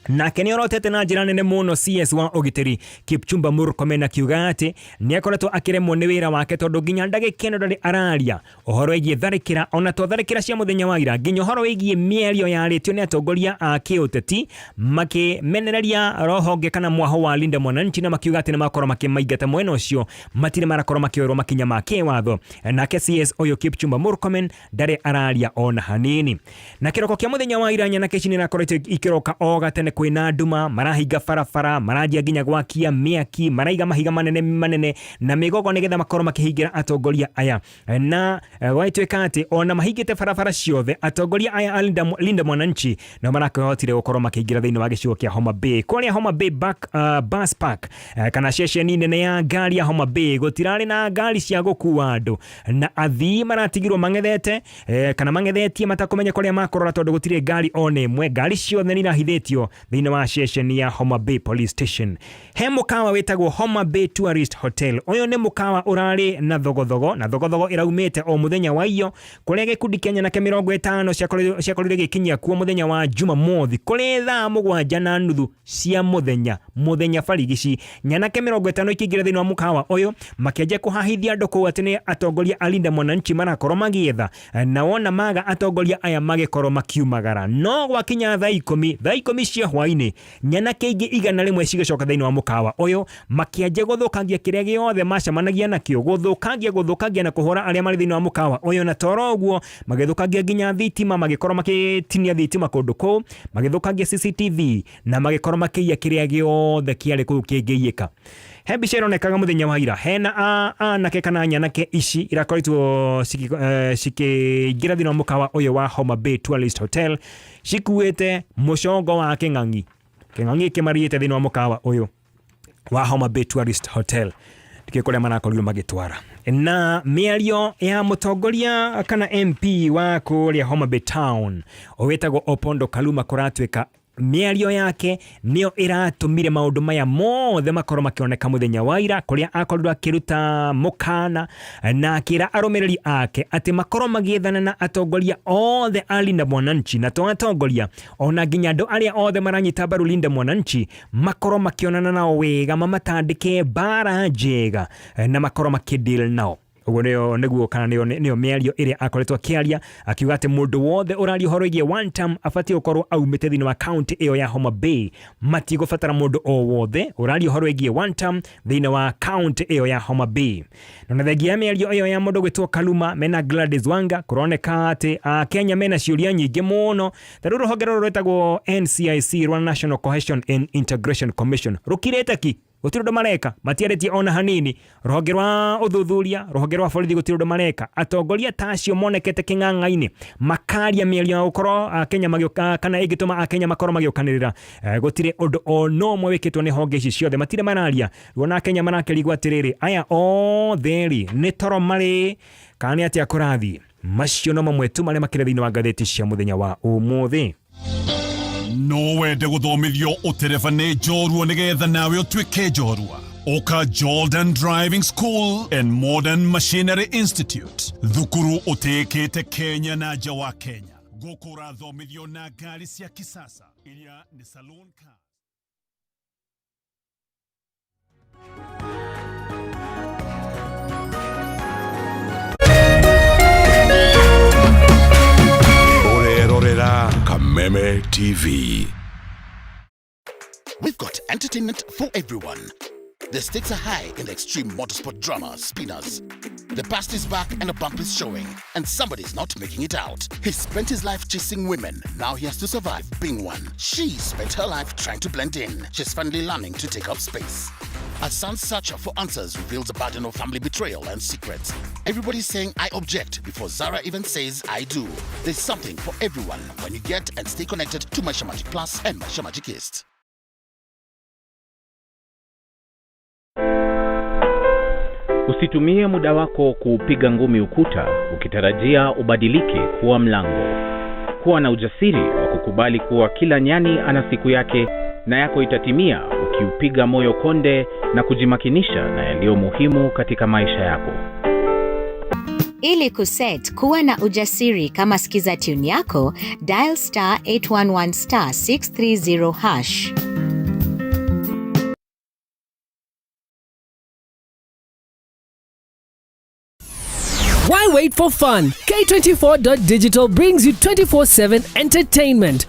na keni orotete na njira nene muno CS wa ugitiri Kipchumba Murkomen akiuga ati ni akoretwo akiremwo ni wira wake tondu ginya ndagikeno ndari araria uhoro igie tharikira ona to tharikira cia muthenya wa ira ginya uhoro igie mierio yaritio ni atongoria a kiuteti makimenereria rohonge kana mwaho wa Linda Mwananchi na makiuga ati ni makorwo makimaigata mwena ucio matire marakorwo makiorwo makinya make watho nake CS oyo Kipchumba Murkomen ndari araria ona hanini na kiroko kia muthenya wa ira nyana kecini na korete ikiroka o gatene kwina nduma marahiga farafara marajia ginya gwakia miaki maraiga mahiga manene na migogo nigetha makorwo makihingira atongoria aya na waitweka ati ona mahigite farafara ciothe atongoria aya Linda Mwananchi na marakahotire gukorwo makihingira thiini wa gicigo kia Homa Bay kuria Homa Bay bus park kana ceceni nene ya ngari ya Homa Bay gutirari na ngari cia gukua andu na athii maratigirwo mangethete kana mangethetie matakumenya kuria makorora tondu gutire ngari one imwe ngari ciothe ni rahithitio thiini wa station ya Homa Bay Police Station. He mukawa wetagwo Homa Bay Tourist Hotel. Uyo ni mukawa urari na thogodhogo iraumite o muthenya wa iyo kuria gikundi Kenya na 50 ciakorire gikinyia kuo muthenya wa Jumamothi kuri thaa 7:30 cia muthenya barigici nyanake 50 ikingira thiini wa mukawa uyo makiaje kuhahithia andu ku ati ni atongoria Alinda Mwananchi marakorwo magietha na wona maga atongoria aya magikorwo makiumagara no gwakinya thaa 10 cia hwaini nyanake ingi igana rimwe cigicoka thiini wa mukawa uyu makianjia guthukangia kiria giothe macemanagia nakio guthukangia na kuhura aria mari thiini wa mukawa uyu na toro guo magithukangia nginya thitima magikorwo makitinia thitima kundu kuu magithukangia CCTV na magikorwo makiia kiria giothe kiari kuu kingiiyika. He mbica ironekaga muthenya wa ira hena anake kana nyanake ici irakoritwo cikiingira thiini wa mukawa uyu wa Homa Bay Tourist Hotel cikuite mucongo wa king'ang'i kimariite thiini wa mukawa uyu wa Homa Bay Tourist Hotel ndike kuria marakorirwo magitwara na miario ya mutongoria kana MP wa kuria Homa Bay Town owetagwo Opondo Kaluma kuratwika miario yake nio iratumire maundu maya mothe makorwo makioneka muthenya wa ira kuria akorirwo akiruta mukana na akira arumiriri ake ati makorwo magithana na atongoria othe a Linda Mwananchi na to atongoria ona nginya andu aria othe maranyita mbaru Linda Mwananchi makorwo makionana nao wega mamatandike bara njega na makorwo makideal nao. Uguo niguo kana nio miario iria akoretwo akiaria akiuga ati mundu wothe urari horo igie one time afati ukorwo aumite thiini wa county iyo ya Homa Bay matigubatara mundu o wothe urari horo igie one time thiini wa county iyo ya Homa Bay. Na thengia miario iyo ya mundu gwitwo Kaluma mena Gladys Wanga kuroneka ati Kenya mena ciuria nyingi muno ta ruru hogero rwetagwo NCIC Rwanda National Cohesion and Integration Commission rukirete ki gutiri undu mareka matiaretie ona hanini ruhonge rwa uthuthuria ruhonge rwa borithi gutiri undu mareka atongoria tacio monekete king'ang'aini makaria miario ya gukorwo Kenya magioka kana igituma Akenya makorwo magiokanirira gutiri undu ono mwe wikitwo ni honge ici ciothe matire mararia ruona Kenya marakerigwo atiriri aya theri ni toro mari kana atia kurathi macio no mamwe tu mari makire thiini wa ngatheti cia muthenya wa umuthi. No wende guthomithio utereva ni njorua nigetha nawe utwike njorua. Oka Jordan Driving School and Modern Machinery Institute. Thukuru utekete Kenya na nja wa Kenya. Gukura thomithio na ngari cia kisasa iria ni saloon car. Kameme TV. We've got entertainment for everyone. The stakes are high in the extreme motorsport drama, Spinners. The past is back and a bump is showing, and somebody's not making it out. He spent his life chasing women, now he has to survive being one. She spent her life trying to blend in. She's finally learning to take up space. A son's search for answers reveals a burden of family betrayal and secrets. Everybody's saying I object before Zara even says I do. There's something for everyone when you get and stay connected to Maisha Magic Plus and Maisha Magic East. Usitumie muda wako kupiga ngumi ukuta ukitarajia ubadilike kuwa mlango. Kuwa na ujasiri wa kukubali kuwa kila nyani ana siku yake na yako itatimia ukiupiga moyo konde na kujimakinisha na yaliyo muhimu katika maisha yako. Ili kuset kuwa na ujasiri kama sikiza tune yako, dial *811*630#. Why wait for fun? K24.digital brings you 24/7 entertainment.